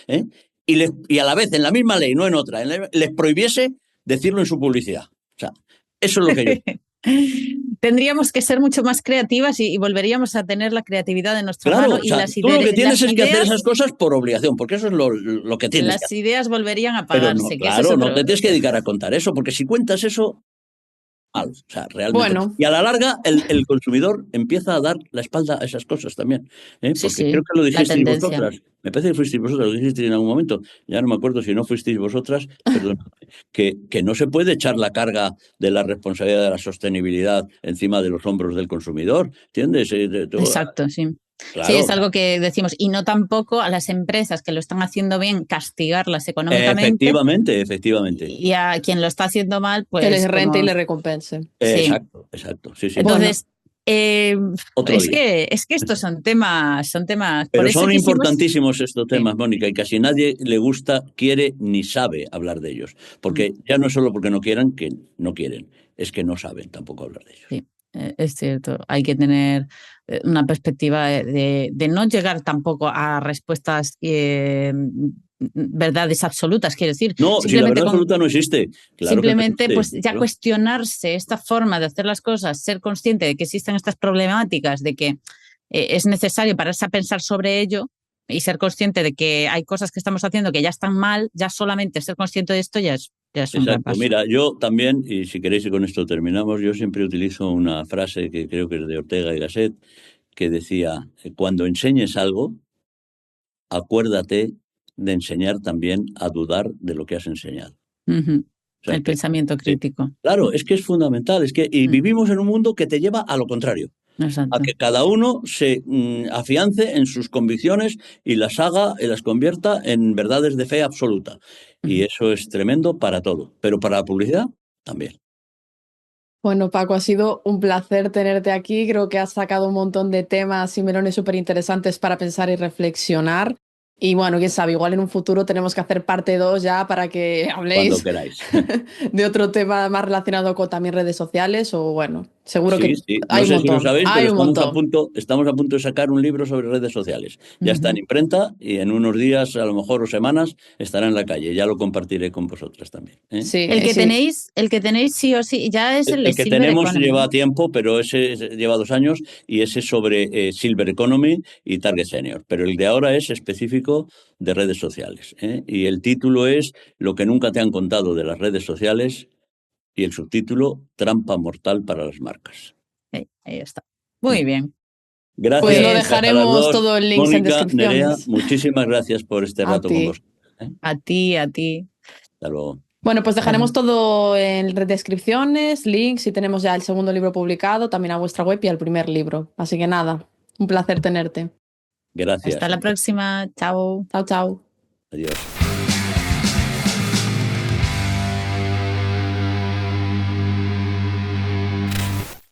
y a la vez en la misma ley, no en otra, les prohibiese decirlo en su publicidad. O sea, eso es lo que yo. Tendríamos que ser mucho más creativas y volveríamos a tener la creatividad de nuestra Claro, mano o y sea, tú lo que tienes es que hacer esas ideas, cosas por obligación, porque eso es lo que tienes que las hacer. ideas volverían a Pero no, apagarse, que ese es claro, no otro. te tienes que dedicar a contar eso, porque si cuentas eso, mal, o sea, realmente. Bueno, Y a la larga, el consumidor empieza a dar la espalda a esas cosas también, Sí, porque creo sí, que lo la dijisteis tendencia. vosotras, me parece que fuisteis vosotras, lo dijisteis en algún momento, ya no me acuerdo si no fuisteis vosotras, perdón, que no se puede echar la carga de la responsabilidad de la sostenibilidad encima de los hombros del consumidor, ¿entiendes? Exacto, sí. Sí, Claro, es algo que decimos. Y no tampoco a las empresas que lo están haciendo bien castigarlas económicamente efectivamente, efectivamente. y a quien lo está haciendo mal, que les pues rente y como les recompense. sí. Exacto, exacto. Sí, sí. Bueno, Entonces, eh, Otro día. es que estos son temas, por Pero eso son quisimos. importantísimos estos Sí. temas, Mónica, y casi nadie le gusta, quiere ni sabe hablar de ellos. Mm. Porque ya no es solo porque no quieran, que no quieren, es que no saben tampoco hablar de ellos. Sí, es cierto. Hay que tener una perspectiva de no llegar tampoco a respuestas, verdades absolutas, quiero decir. No, si la Simplemente verdad con, absoluta no existe, claro que no simplemente, existe. pues ya Claro. cuestionarse esta forma de hacer las cosas, ser consciente de que existen estas problemáticas, de que es necesario pararse a pensar sobre ello y ser consciente de que hay cosas que estamos haciendo que ya están mal, ya solamente ser consciente de esto ya es un gran Exacto. paso. Mira, yo también, y si queréis y con esto terminamos, yo siempre utilizo una frase que creo que es de Ortega y Gasset, que decía, cuando enseñes algo, acuérdate de enseñar también a dudar de lo que has enseñado. Ujú. O sea El que, pensamiento crítico. claro, es que es fundamental, y Mm, vivimos en un mundo que te lleva a lo contrario, a Exacto. que cada uno se afiance en sus convicciones y las haga y las convierta en verdades de fe absoluta. Y Ujú. eso es tremendo para todo, pero para la publicidad también. Bueno, Paco, ha sido un placer tenerte aquí. Creo que has sacado un montón de temas y melones súper interesantes para pensar y reflexionar. Y bueno, quién sabe, igual en un futuro tenemos que hacer parte 2 ya para que Cuando habléis queráis. de otro tema más relacionado con también redes sociales o bueno, seguro Sí, que sí. No hay un sé si lo montón, sabéis, pero hay un montón. estamos a punto de sacar un libro sobre redes sociales. Ya está en imprenta y en unos días, a lo mejor, o semanas, estará en la calle. Ya lo compartiré con vosotras también. ¿Eh? Sí, El sí. que tenéis sí o sí, ya es el de El que Silver tenemos Economy, lleva ¿no? tiempo, pero lleva 2 años y ese es sobre Silver Economy y Target Senior. Pero el de ahora es específico de redes sociales. ¿Eh? Y el título es Lo que nunca te han contado de las redes sociales y el subtítulo Trampa mortal para las marcas. Ahí está. Muy bien. Pues lo Gracias a las dejaremos dos. todo en links en Mónica, Nerea, descripciones. muchísimas gracias por este A rato con ti. vosotros. ¿Eh? A ti, a ti. Hasta luego. Bueno, pues dejaremos Bueno, todo en descripciones, links y tenemos ya el segundo libro publicado, también a vuestra web y al primer libro. Así que nada, un placer tenerte. hasta Gracias. la próxima. Chao. Chao, chao. Adiós.